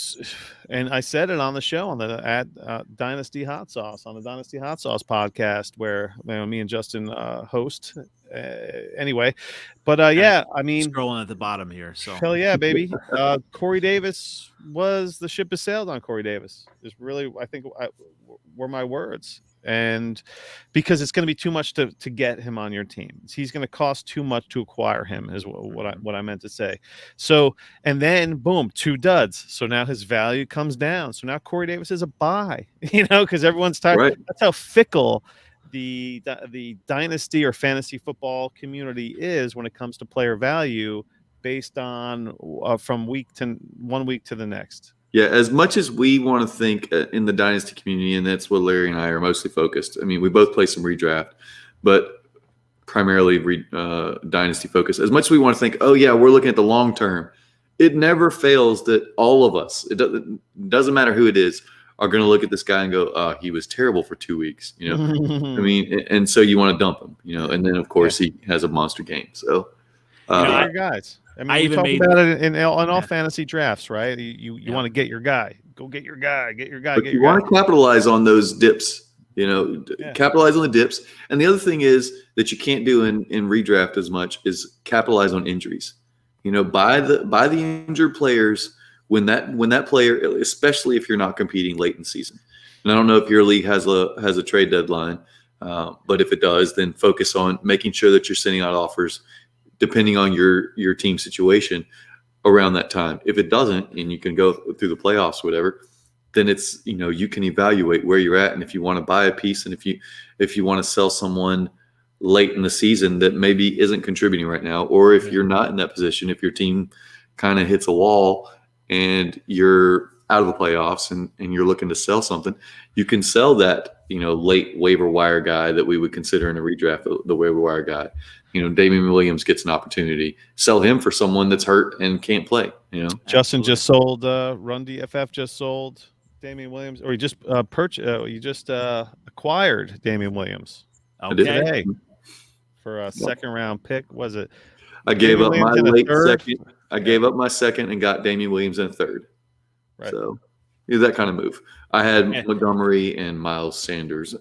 Speaker 3: I said it on the show on the Dynasty Hot Sauce, on the Dynasty Hot Sauce podcast, where me and Justin host. Anyway, but
Speaker 1: scrolling at the bottom here. So
Speaker 3: hell yeah, baby. Corey Davis the ship has sailed on Corey Davis. Is really, I think, were my words. And because it's going to be too much to get him on your team, he's going to cost too much to acquire him, is what I meant to say. So, and then boom, 2 duds. So now his value comes down. So now Corey Davis is a buy, because everyone's tired. Right. That's how fickle the dynasty or fantasy football community is when it comes to player value, based on from 1 week to the next.
Speaker 2: Yeah, as much as we want to think in the dynasty community, and that's what Larry and I are mostly focused. We both play some redraft, but primarily dynasty focus. As much as we want to think, oh yeah, we're looking at the long term, it never fails that all of us, it doesn't matter who it is, are going to look at this guy and go, oh, he was terrible for 2 weeks. And so you want to dump him, and then of course he has a monster game. So
Speaker 3: guys. We talk about it in all fantasy drafts, right? You want to get your guy. Go get your guy. But you want to capitalize on those dips, capitalize on the dips. And the other thing is that you can't do in redraft as much is capitalize on injuries. Buy the injured players when that player, especially if you're not competing late in season. And I don't know if your league has a trade deadline, but if it does, then focus on making sure that you're sending out offers depending on your team situation around that time. If it doesn't, and you can go through the playoffs, whatever, then it's, you can evaluate where you're at. And if you want to buy a piece, and if you want to sell someone late in the season that maybe isn't contributing right now, or if you're not in that position, if your team kind of hits a wall and you're out of the playoffs and you're looking to sell something, you can sell that
Speaker 2: late waiver wire guy that we would consider in a redraft, the waiver wire guy. Damian Williams gets an opportunity. Sell him for someone that's hurt and can't play.
Speaker 3: Justin just sold. Run DFF just sold Damian Williams, or he just acquired Damian Williams.
Speaker 1: Okay.
Speaker 3: For a second round pick. Was it?
Speaker 2: I gave up my late second. I gave up my second and got Damian Williams in a third.
Speaker 3: Right.
Speaker 2: So that kind of move. I had Montgomery and Miles Sanders.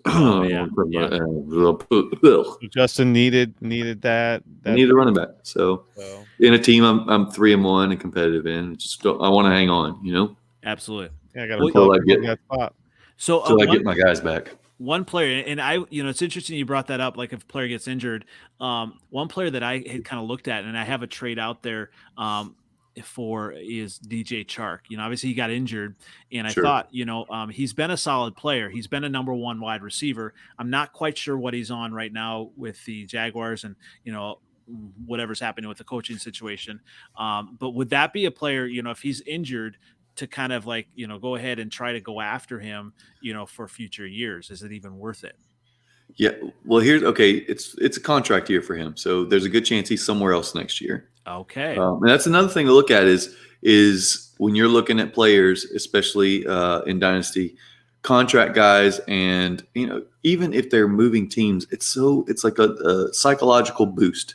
Speaker 3: Justin needed that.
Speaker 2: I need a running back. So in a team I'm 3-1 and competitive in. I want to hang on.
Speaker 1: Absolutely.
Speaker 3: Yeah, I got to
Speaker 2: get
Speaker 3: that spot.
Speaker 1: So
Speaker 2: I get my guys back.
Speaker 1: One player, and it's interesting you brought that up. Like if a player gets injured, one player that I had kind of looked at, and I have a trade out there for is DJ Chark. Obviously he got injured, and I thought, he's been a solid player. He's been a number 1 wide receiver. I'm not quite sure what he's on right now with the Jaguars, and whatever's happening with the coaching situation. But would that be a player? If he's injured, to kind of go ahead and try to go after him, for future years? Is it even worth it?
Speaker 2: Yeah. Well, it's a contract year for him. So there's a good chance he's somewhere else next year.
Speaker 1: Okay.
Speaker 2: And that's another thing to look at is when you're looking at players, especially in Dynasty, contract guys, and, even if they're moving teams, it's like a psychological boost.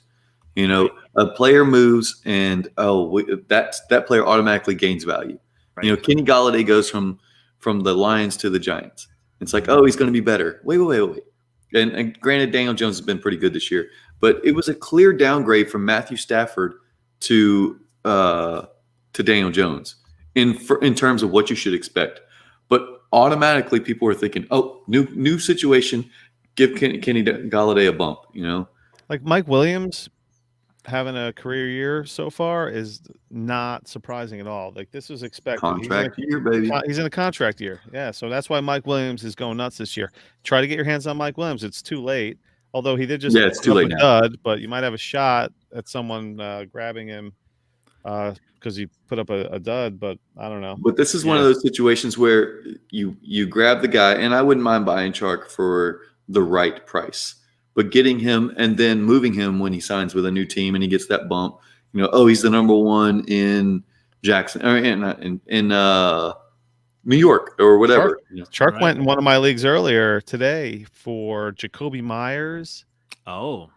Speaker 2: A player moves and, that player automatically gains value. Right. Kenny Golladay goes from the Lions to the Giants. It's like, he's going to be better. Wait. And granted, Daniel Jones has been pretty good this year, but it was a clear downgrade from Matthew Stafford to Daniel Jones in terms of what you should expect. But automatically, people are thinking, new situation, give Kenny Golladay a bump.
Speaker 3: Like Mike Williams having a career year so far is not surprising at all. Like this was expected.
Speaker 2: Contract year, baby.
Speaker 3: He's in a contract year. Yeah. So that's why Mike Williams is going nuts this year. Try to get your hands on Mike Williams. It's too late. Although he did just
Speaker 2: it's too late now.
Speaker 3: Dud, but you might have a shot at someone grabbing him because he put up a dud, but I don't know.
Speaker 2: But this is one of those situations where you grab the guy, and I wouldn't mind buying Chark for the right price. But getting him and then moving him when he signs with a new team and he gets that bump, he's the number 1 in Jackson or in New York or whatever.
Speaker 3: Chark went in one of my leagues earlier today for Jacoby Myers.
Speaker 1: Oh,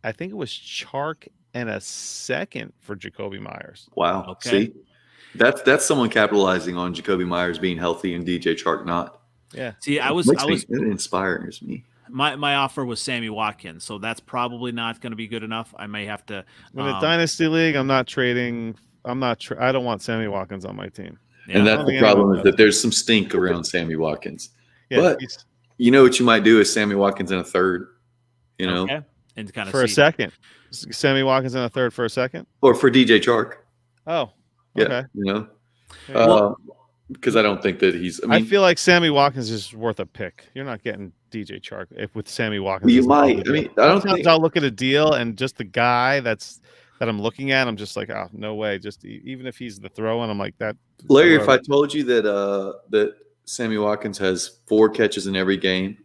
Speaker 3: I think it was Chark and a second for Jacoby Myers.
Speaker 2: Wow.
Speaker 1: Okay.
Speaker 2: See, that's someone capitalizing on Jacoby Myers being healthy and DJ Chark not.
Speaker 3: Yeah.
Speaker 1: See,
Speaker 2: It inspires me.
Speaker 1: My offer was Sammy Watkins, so that's probably not going to be good enough. I may have to.
Speaker 3: In a dynasty league, I'm not trading. I don't want Sammy Watkins on my team.
Speaker 2: Yeah, and that's the problem is that there's some stink around Sammy Watkins.
Speaker 3: Yeah,
Speaker 2: but what you might do is Sammy Watkins in a third.
Speaker 1: Okay. And kind of
Speaker 3: for a second. Sammy Watkins in a third for a second,
Speaker 2: or for DJ Chark.
Speaker 3: Oh,
Speaker 2: okay. Because I don't think that he's.
Speaker 3: I feel like Sammy Watkins is worth a pick. You're not getting DJ Chark with Sammy Watkins.
Speaker 2: You might. I don't think
Speaker 3: I'll look at a deal and just the guy that I'm looking at. I'm just like, no way. Just even if he's the throw, and I'm like that.
Speaker 2: Larry, if I told you that Sammy Watkins has 4 catches in every game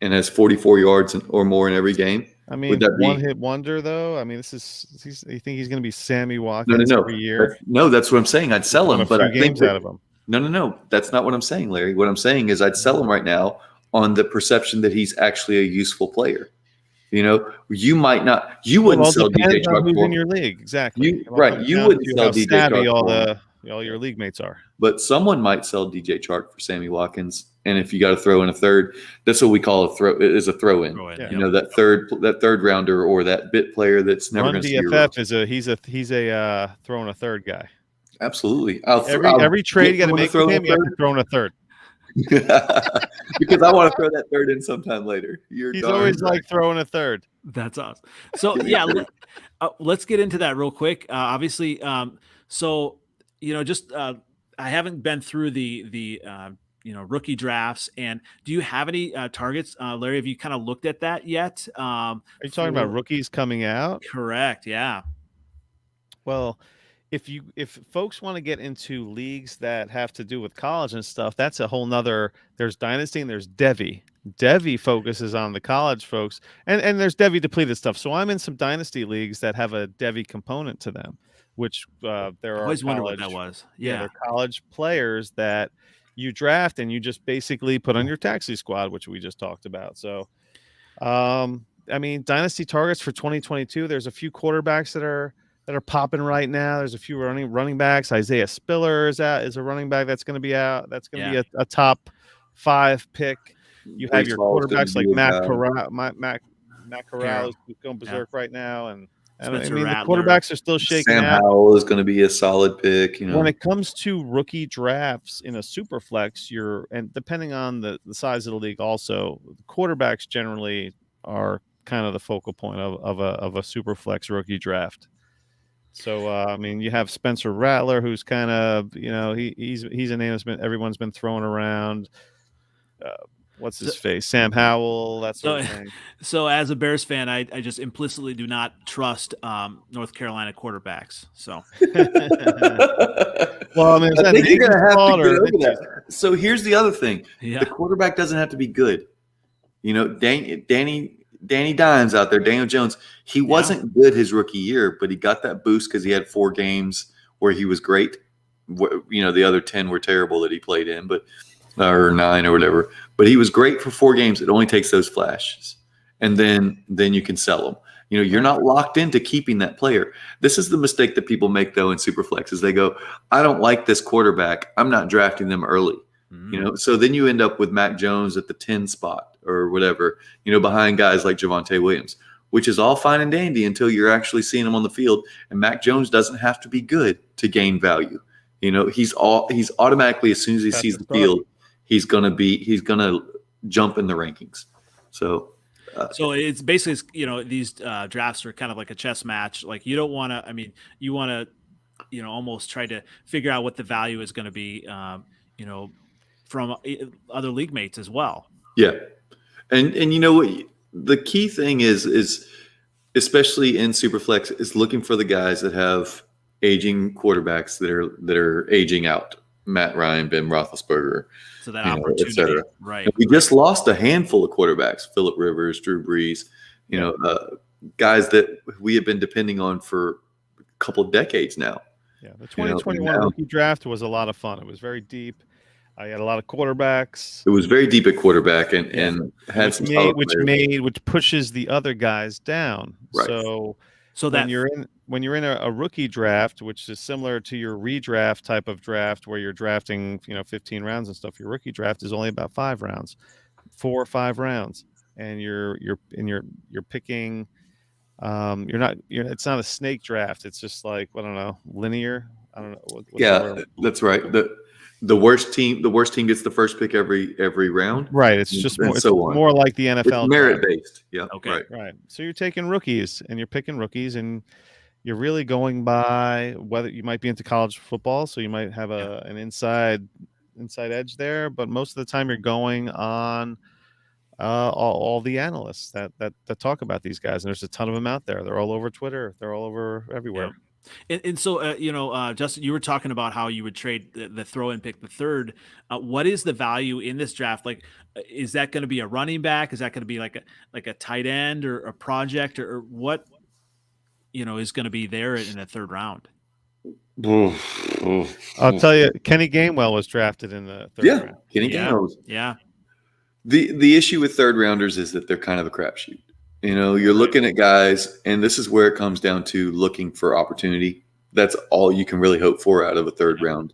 Speaker 2: and has 44 yards or more in every game.
Speaker 3: Would that be one-hit wonder, though? You think he's going to be Sammy Watkins every year?
Speaker 2: That's what I'm saying. I'd sell him, but I think
Speaker 3: out of him.
Speaker 2: No. That's not what I'm saying, Larry. What I'm saying is I'd sell him right now on the perception that he's actually a useful player. You might not. You wouldn't sell DJ Chark
Speaker 3: who's in your league, exactly.
Speaker 2: You wouldn't sell DJ Chark.
Speaker 3: All your league mates are.
Speaker 2: But someone might sell DJ Chark for Sammy Watkins, and if you got to throw in a third, that's what we call a throw. It is a throw in.
Speaker 3: Yeah.
Speaker 2: That third rounder or that bit player that's never going to see your
Speaker 3: DFF he's a throwing a third guy.
Speaker 2: Absolutely.
Speaker 3: Every trade you got to make with him, you have to throw in a third.
Speaker 2: Because I want to throw that third in sometime later. He's
Speaker 3: always like throwing a third.
Speaker 1: That's awesome. So let's get into that real quick. Obviously, I haven't been through the rookie drafts. And do you have any targets, Larry? Have you kind of looked at that yet?
Speaker 3: Are you talking about rookies coming out?
Speaker 1: Correct. Yeah.
Speaker 3: Well, if folks want to get into leagues that have to do with college and stuff, that's a whole nother. There's Dynasty and there's Devi. Devi focuses on the college folks, and there's Devi depleted stuff. So I'm in some Dynasty leagues that have a Devi component to them, which there
Speaker 1: I
Speaker 3: are
Speaker 1: always wondered what
Speaker 3: college,
Speaker 1: that was.
Speaker 3: they're
Speaker 1: Yeah.
Speaker 3: college players that you draft and you just basically put on your taxi squad, which we just talked about. So, I mean, Dynasty targets for 2022. There's a few quarterbacks that are popping right now. There's a few running backs. Isaiah Spiller is a running back that's going to be out. That's going to be a top 5 pick. You have your quarterbacks like Matt Corral is going berserk right now, and I mean the quarterbacks are still shaking
Speaker 2: Sam
Speaker 3: out.
Speaker 2: Howell is going to be a solid pick.
Speaker 3: When it comes to rookie drafts in a super flex, and depending on the size of the league, also the quarterbacks generally are kind of the focal point of a super flex rookie draft. So I mean, you have Spencer Rattler, who's kind of he's a name everyone's been throwing around. What's his face? Sam Howell, that sort of thing.
Speaker 1: So as a Bears fan, I just implicitly do not trust North Carolina quarterbacks. So
Speaker 3: well, I mean,
Speaker 2: I think you're going to have to get over that. So here's the other thing: the quarterback doesn't have to be good. Danny Dimes out there, Daniel Jones, he wasn't good his rookie year, but he got that boost because he had 4 games where he was great. The other 10 were terrible that he played in, or 9 or whatever. But he was great for 4 games. It only takes those flashes, and then you can sell them. You're not locked into keeping that player. This is the mistake that people make though in Superflex is they go, I don't like this quarterback. I'm not drafting them early. So then you end up with Mac Jones at the 10 spot or whatever, behind guys like Javonte Williams, which is all fine and dandy until you're actually seeing him on the field. And Mac Jones doesn't have to be good to gain value. He's automatically, as soon as he sees the field, he's gonna jump in the rankings. So
Speaker 1: it's basically, these drafts are kind of like a chess match. Like you don't want to, you want to, almost try to figure out what the value is going to be, from other league mates as well.
Speaker 2: Yeah. And what the key thing is especially in Superflex is looking for the guys that have aging quarterbacks that are aging out. Matt Ryan, Ben Roethlisberger,
Speaker 1: so that opportunity,
Speaker 2: etc.
Speaker 1: Right.
Speaker 2: And we just lost a handful of quarterbacks: Phillip Rivers, Drew Brees. Guys that we have been depending on for a couple of decades now.
Speaker 3: Yeah, the 2021 rookie draft was a lot of fun. It was very deep. I had a lot of quarterbacks.
Speaker 2: It was very deep at quarterback and had
Speaker 3: which pushes the other guys down.
Speaker 2: Right.
Speaker 3: So that when you're in a rookie draft, which is similar to your redraft type of draft where you're drafting 15 rounds and stuff, your rookie draft is only about 5 rounds, 4 or 5 rounds, and you're picking. It's not a snake draft. It's just like linear. I don't know.
Speaker 2: That's right. The worst team gets the first pick every round.
Speaker 3: Right. It's just more like the NFL.
Speaker 2: It's merit based. Yeah.
Speaker 1: Okay.
Speaker 2: Right.
Speaker 3: So you're taking rookies and you're picking rookies and you're really going by whether you might be into college football. So you might have an inside edge there, but most of the time you're going on all the analysts that talk about these guys. And there's a ton of them out there. They're all over Twitter. They're all over everywhere.
Speaker 1: Yeah. And so, Justin, you were talking about how you would trade the throw and pick the third. What is the value in this draft? Like, is that going to be a running back? Is that going to be like a tight end or a project or what, is going to be there in the third round?
Speaker 3: I'll tell you, Kenny Gainwell was drafted in the third round.
Speaker 2: Kenny Gainwell.
Speaker 1: Yeah.
Speaker 2: The issue with third rounders is that they're kind of a crapshoot. You're looking at guys, and this is where it comes down to looking for opportunity. That's all you can really hope for out of a third round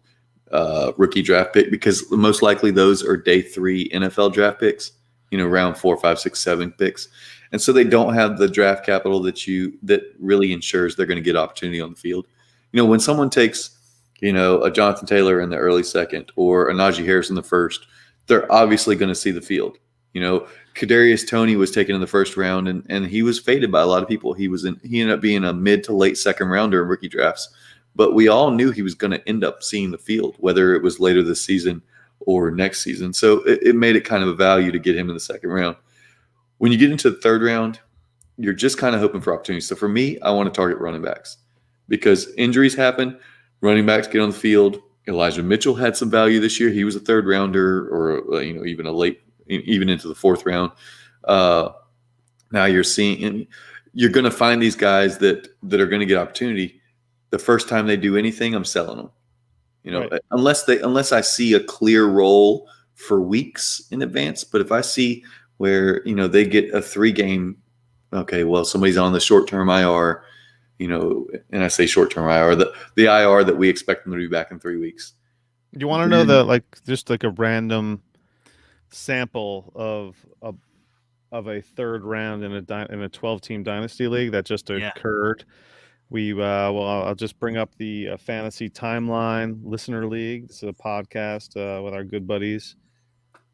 Speaker 2: rookie draft pick, because most likely those are day 3 NFL draft picks, round 4, 5, 6, 7 picks. And so they don't have the draft capital that really ensures they're going to get opportunity on the field. When someone takes, a Jonathan Taylor in the early second or a Najee Harris in the first, they're obviously going to see the field. Kadarius Toney was taken in the first round, and he was faded by a lot of people. He ended up being a mid to late second rounder in rookie drafts, but we all knew he was going to end up seeing the field, whether it was later this season or next season. So it made it kind of a value to get him in the second round. When you get into the third round, you're just kind of hoping for opportunities. So for me, I want to target running backs because injuries happen. Running backs get on the field. Elijah Mitchell had some value this year. He was a third rounder, or even a late, even into the fourth round. Now you're going to find these guys that are going to get opportunity. The first time they do anything, I'm selling them. Right. Unless I see a clear role for weeks in advance. But if I see where they get a 3-game, okay, well, somebody's on the short-term IR. And I say short-term IR, the IR that we expect them to be back in 3 weeks.
Speaker 3: You want to know just like a random sample of a third round in a 12-team dynasty league that just occurred. I'll just bring up the Fantasy Timeline Listener League. This is a podcast with our good buddies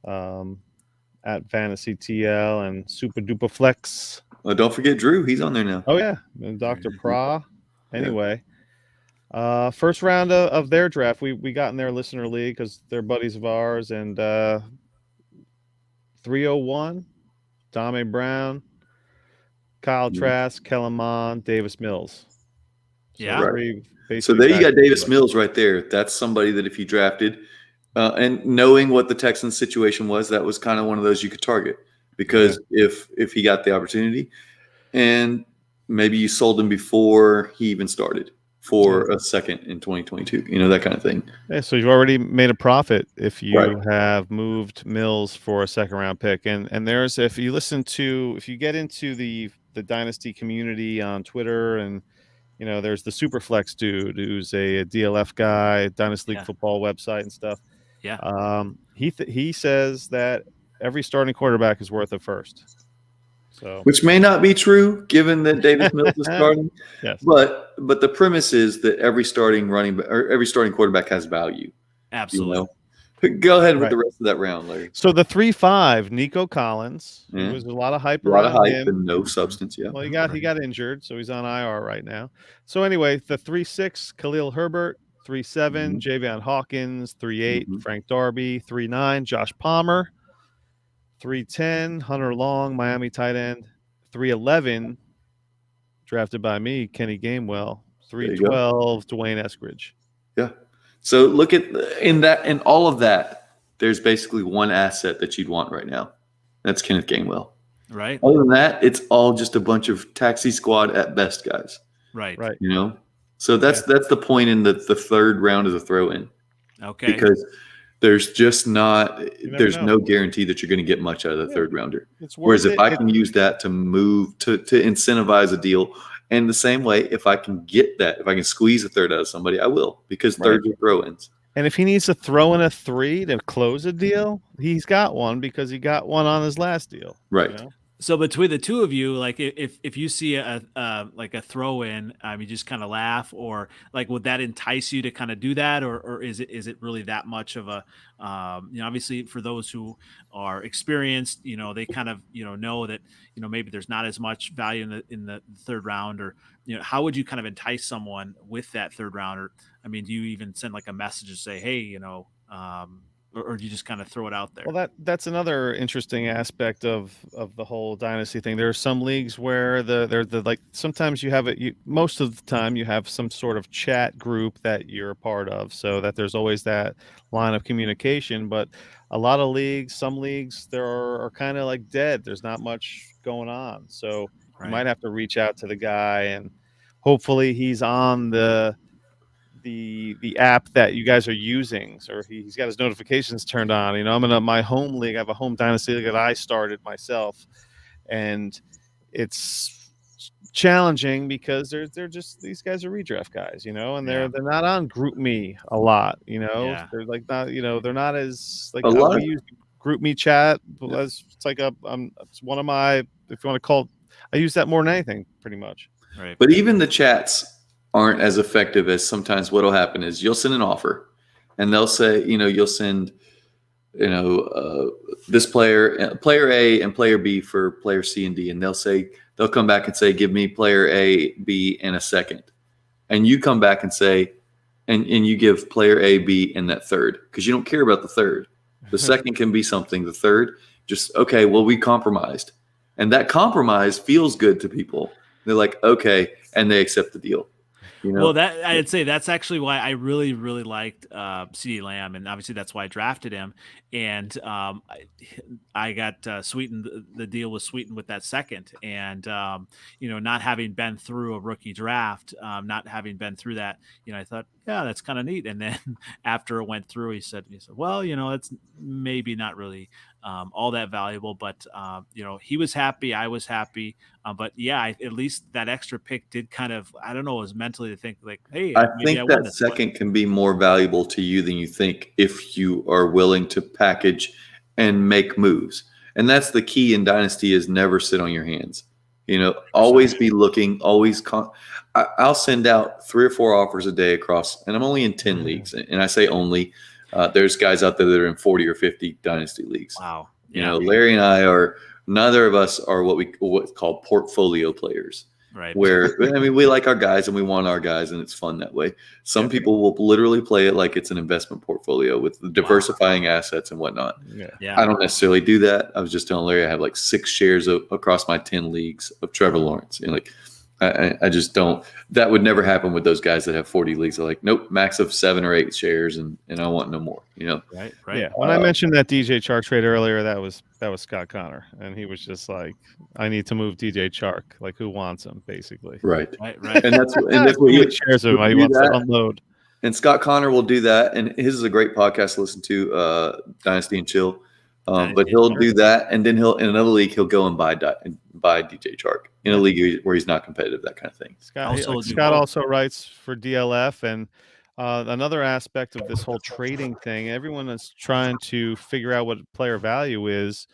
Speaker 3: at Fantasy TL and Super Duper Flex.
Speaker 2: Well, don't forget Drew. He's on there now.
Speaker 3: Oh, yeah. And Dr. Pra. Anyway, first round of their draft, we got in their listener league because they're buddies of ours. And 301, Dame Brown, Kyle Trask, Kellen Mond, Davis Mills.
Speaker 1: So right.
Speaker 2: So there you got Davis Mills right there. That's somebody that if you drafted and knowing what the Texans situation was, that was kind of one of those you could target. Because if he got the opportunity, and maybe you sold him before he even started for a second in 2022, that kind of thing.
Speaker 3: Yeah, so you've already made a profit if you have moved Mills for a second-round pick. And there's if you get into the dynasty community on Twitter, and there's the Superflex dude who's a DLF guy, Dynasty League football website and stuff.
Speaker 1: Yeah.
Speaker 3: He says that every starting quarterback is worth a first. So,
Speaker 2: which may not be true given that Davis Mills is starting.
Speaker 3: Yes.
Speaker 2: But the premise is that every starting quarterback has value.
Speaker 1: Absolutely.
Speaker 2: Go ahead with the rest of that round, Larry.
Speaker 3: So the 3-5, Nico Collins. There was a lot of hype around him.
Speaker 2: And no substance. Yeah.
Speaker 3: Well, he got injured, so he's on IR right now. So anyway, the 3-6, Khalil Herbert. 3-7, Javion Hawkins. 3-8, Frank Darby. 3-9, Josh Palmer. 3-10, Hunter Long, Miami tight end. 3-11, drafted by me, Kenny Gainwell. 3-12, Dwayne Eskridge.
Speaker 2: Yeah. So look at in all of that, there's basically one asset that you'd want right now. That's Kenneth Gainwell.
Speaker 1: Right.
Speaker 2: Other than that, it's all just a bunch of taxi squad at best guys.
Speaker 1: Right.
Speaker 2: So that's the point in the third round is a throw-in.
Speaker 1: Okay.
Speaker 2: Because there's just no guarantee that you're going to get much out of the third rounder. Whereas if I can use that to move to incentivize a deal, and the same way, if I can get that, if I can squeeze a third out of somebody, I will, because thirds are throw-ins.
Speaker 3: And if he needs to throw in a 3 to close a deal, he's got one because he got one on his last deal.
Speaker 2: Right.
Speaker 1: So between the two of you, like if you see a throw in, you just kind of laugh, or like would that entice you to kind of do that, or is it really that much of a obviously for those who are experienced, they kind of know that maybe there's not as much value in the third round, or how would you kind of entice someone with that third rounder? I mean, do you even send like a message to say, hey, or do you just kind of throw it out there?
Speaker 3: Well, that's another interesting aspect of the whole dynasty thing. There are some leagues where sometimes you have most of the time you have some sort of chat group that you're a part of, so that there's always that line of communication. But a lot of leagues, some leagues, there are kind of like dead. There's not much going on, so you might have to reach out to the guy, and hopefully he's on the app that you guys are using, or he's got his notifications turned on. I'm in my home league. I have a home dynasty league that I started myself, and it's challenging because they're just, these guys are redraft guys, and they're not on Group Me a lot, they're like not, they're not as like we use Group Me chat. It's like it's one of my, if you want to call it, I use that more than anything, pretty much.
Speaker 1: Right.
Speaker 2: But even the chats aren't as effective as sometimes what'll happen is you'll send an offer and they'll say, you'll send, this player A and player B for player C and D. And they'll come back and say, give me player A, B, and a second. And you come back and say, and you give player A, B, and that third, because you don't care about the third. The second can be something. The third, just, okay, well, we compromised. And that compromise feels good to people. They're like, okay, and they accept the deal.
Speaker 1: Well, that I'd say that's actually why I really, really liked CeeDee Lamb, and obviously that's why I drafted him. And I got sweetened. The deal was sweetened with that second, and not having been through a rookie draft, not having been through that, I thought, yeah, that's kind of neat. And then after it went through, he said, well, it's maybe not really all that valuable, but he was happy, I was happy. But yeah, at least that extra pick did kind of, I don't know, was mentally to think like, hey,
Speaker 2: I think that second can be more valuable to you than you think if you are willing to package and make moves. And that's the key in Dynasty, is never sit on your hands. Always be looking, always I'll send out 3 or 4 offers a day across, and I'm only in 10 leagues. And I say only, there's guys out there that are in 40 or 50 Dynasty leagues.
Speaker 1: Wow.
Speaker 2: Larry and I neither of us are what's called portfolio players.
Speaker 1: Right.
Speaker 2: Where, we like our guys and we want our guys, and it's fun that way. Some people will literally play it like it's an investment portfolio with diversifying assets and whatnot.
Speaker 1: Yeah.
Speaker 2: I don't necessarily do that. I was just telling Larry I have like 6 shares across my 10 leagues of Trevor Lawrence. I just don't. That would never happen with those guys that have 40 leagues. They're like, nope, max of 7 or 8 shares, and I want no more.
Speaker 1: Right.
Speaker 3: Yeah. When I mentioned that DJ Chark trade earlier, that was Scott Connor, and he was just like, I need to move DJ Chark. Like, who wants him, basically?
Speaker 2: Right.
Speaker 3: And that's what he shares him. He wants to unload.
Speaker 2: And Scott Connor will do that, and his is a great podcast to listen to, Dynasty and Chill. But he'll do that, and then in another league he'll go and buy DJ Chark in a league where he's not competitive, that kind of thing.
Speaker 3: Scott also writes for DLF, and another aspect of this whole trading thing, everyone is trying to figure out what player value is.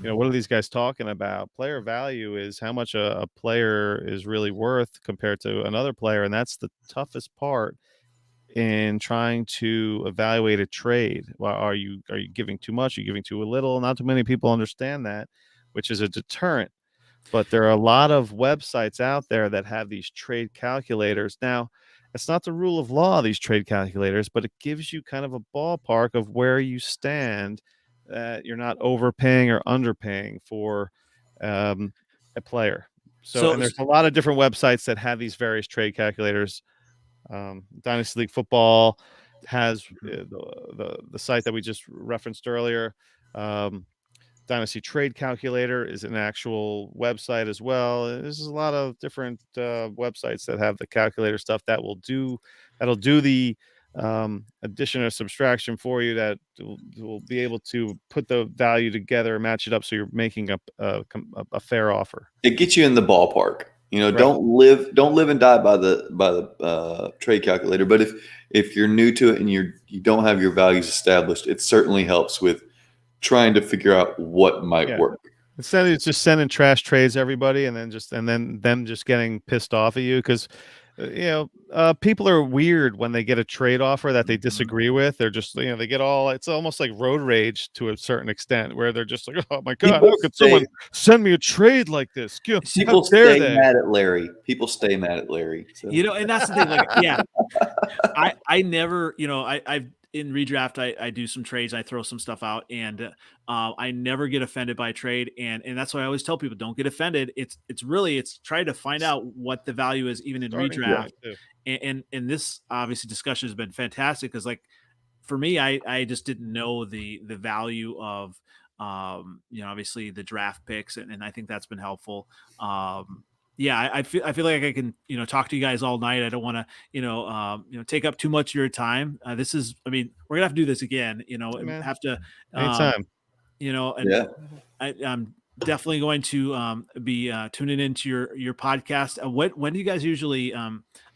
Speaker 3: What are these guys talking about? Player value is how much a player is really worth compared to another player, and that's the toughest part in trying to evaluate a trade. Well, are you giving too much? Are you giving too little? Not too many people understand that, which is a deterrent. But there are a lot of websites out there that have these trade calculators. Now, it's not the rule of law, these trade calculators, but it gives you kind of a ballpark of where you stand, that you're not overpaying or underpaying for a player. And there's a lot of different websites that have these various trade calculators. Dynasty League Football has the site that we just referenced earlier. Dynasty Trade Calculator is an actual website as well. There's a lot of different websites that have the calculator stuff that'll do the addition or subtraction for you, that will be able to put the value together and match it up so you're making up a fair offer.
Speaker 2: It gets you in the ballpark. Right. Don't live and die by the trade calculator. But if you're new to it and you don't have your values established, it certainly helps with trying to figure out what might work.
Speaker 3: Instead of just sending trash trades, everybody, and then them just getting pissed off at you, because people are weird when they get a trade offer that they disagree with. They're just, they get all, it's almost like road rage to a certain extent, where they're just like, oh my God, how could someone send me a trade like this?
Speaker 2: People stay mad at Larry. People stay mad at Larry. So.
Speaker 1: And that's the thing. Like, yeah, I never, I've in redraft, I do some trades, I throw some stuff out, and I never get offended by a trade. And that's why I always tell people, don't get offended. It's trying to find out what the value is, even in redraft. And this obviously discussion has been fantastic, because like for me, I just didn't know the value of obviously the draft picks, and I think that's been helpful. Yeah, I feel like I can, talk to you guys all night. I don't want to, take up too much of your time. We're gonna have to do this again, have to,
Speaker 3: anytime,
Speaker 1: and I'm definitely going to be tuning into your podcast. When do you guys usually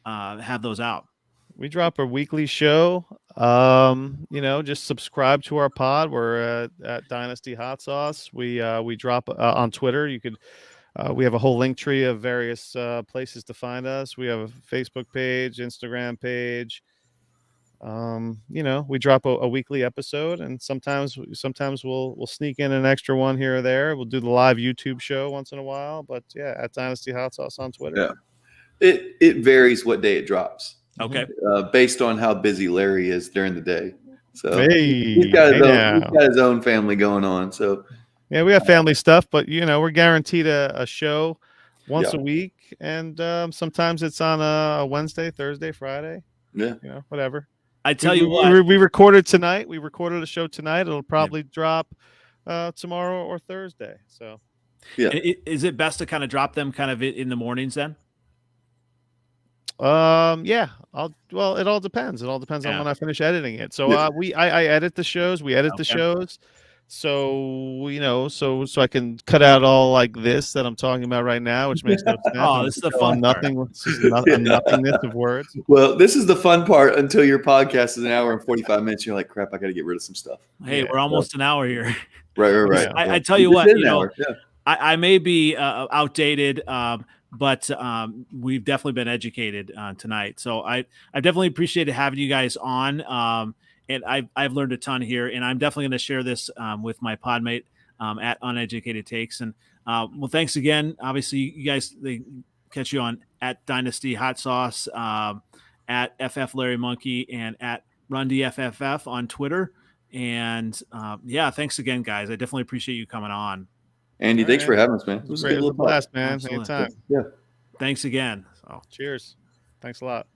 Speaker 1: have those out?
Speaker 3: We drop a weekly show. Just subscribe to our pod. We're at Dynasty Hot Sauce. We drop on Twitter. You could. We have a whole link tree of various places to find us. We have a Facebook page, Instagram page. We drop a weekly episode, and sometimes we'll sneak in an extra one here or there. We'll do the live YouTube show once in a while. But yeah, at Dynasty Hot Sauce on Twitter.
Speaker 2: Yeah, it varies what day it drops.
Speaker 1: Okay,
Speaker 2: based on how busy Larry is during the day. So
Speaker 3: he's
Speaker 2: got his own family going on. So.
Speaker 3: Yeah, we have family stuff, but we're guaranteed a show once a week, and sometimes it's on a Wednesday, Thursday, Friday.
Speaker 2: Yeah,
Speaker 3: whatever.
Speaker 1: I tell you what,
Speaker 3: we recorded tonight. We recorded a show tonight. It'll probably drop tomorrow or Thursday. So,
Speaker 2: yeah.
Speaker 1: Is it best to kind of drop them kind of in the mornings then?
Speaker 3: yeah. It all depends. It all depends on when I finish editing it. So I edit the shows. We edit the shows. So so I can cut out all like this that I'm talking about right now, which makes no sense.
Speaker 1: Oh, this is the fun part.
Speaker 3: This is a nothingness of words.
Speaker 2: Well, this is the fun part until your podcast is an hour and 45 minutes. You're like, crap, I got to get rid of some stuff.
Speaker 1: Hey, we're almost an hour here.
Speaker 2: Right.
Speaker 1: I tell you what, I may be outdated, but we've definitely been educated tonight. So I definitely appreciated having you guys on. And I've learned a ton here, and I'm definitely going to share this with my podmate at Uneducated Takes. And well, thanks again. Obviously, you guys, they catch you on at Dynasty Hot Sauce, at FF Larry Monkey, and at RunDFFF on Twitter. And thanks again, guys. I definitely appreciate you coming on.
Speaker 2: Andy, thanks for having us, man.
Speaker 3: It was a little blast, man.
Speaker 1: Absolutely.
Speaker 3: Anytime.
Speaker 2: Yeah.
Speaker 1: Thanks again. So,
Speaker 3: cheers. Thanks a lot.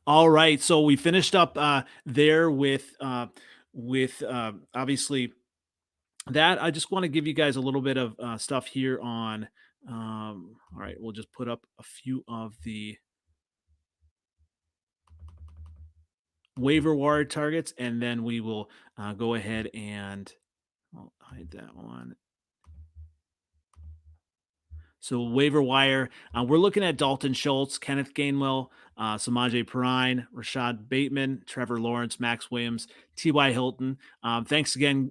Speaker 1: All right, so we finished up there with obviously that. I just want to give you guys a little bit of stuff here on. All right, we'll just put up a few of the waiver wire targets, and then we will go ahead and I'll hide that one. So waiver wire, we're looking at Dalton, Schultz, Kenneth, Gainwell, Samaje, Perine, Rashod, Bateman, Trevor, Lawrence, Maxx Williams, T.Y. Hilton. Thanks again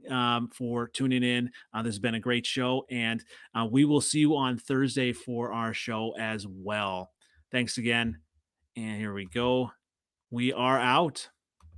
Speaker 1: for tuning in. This has been a great show, and we will see you on Thursday for our show as well. Thanks again, and here we go. We are out.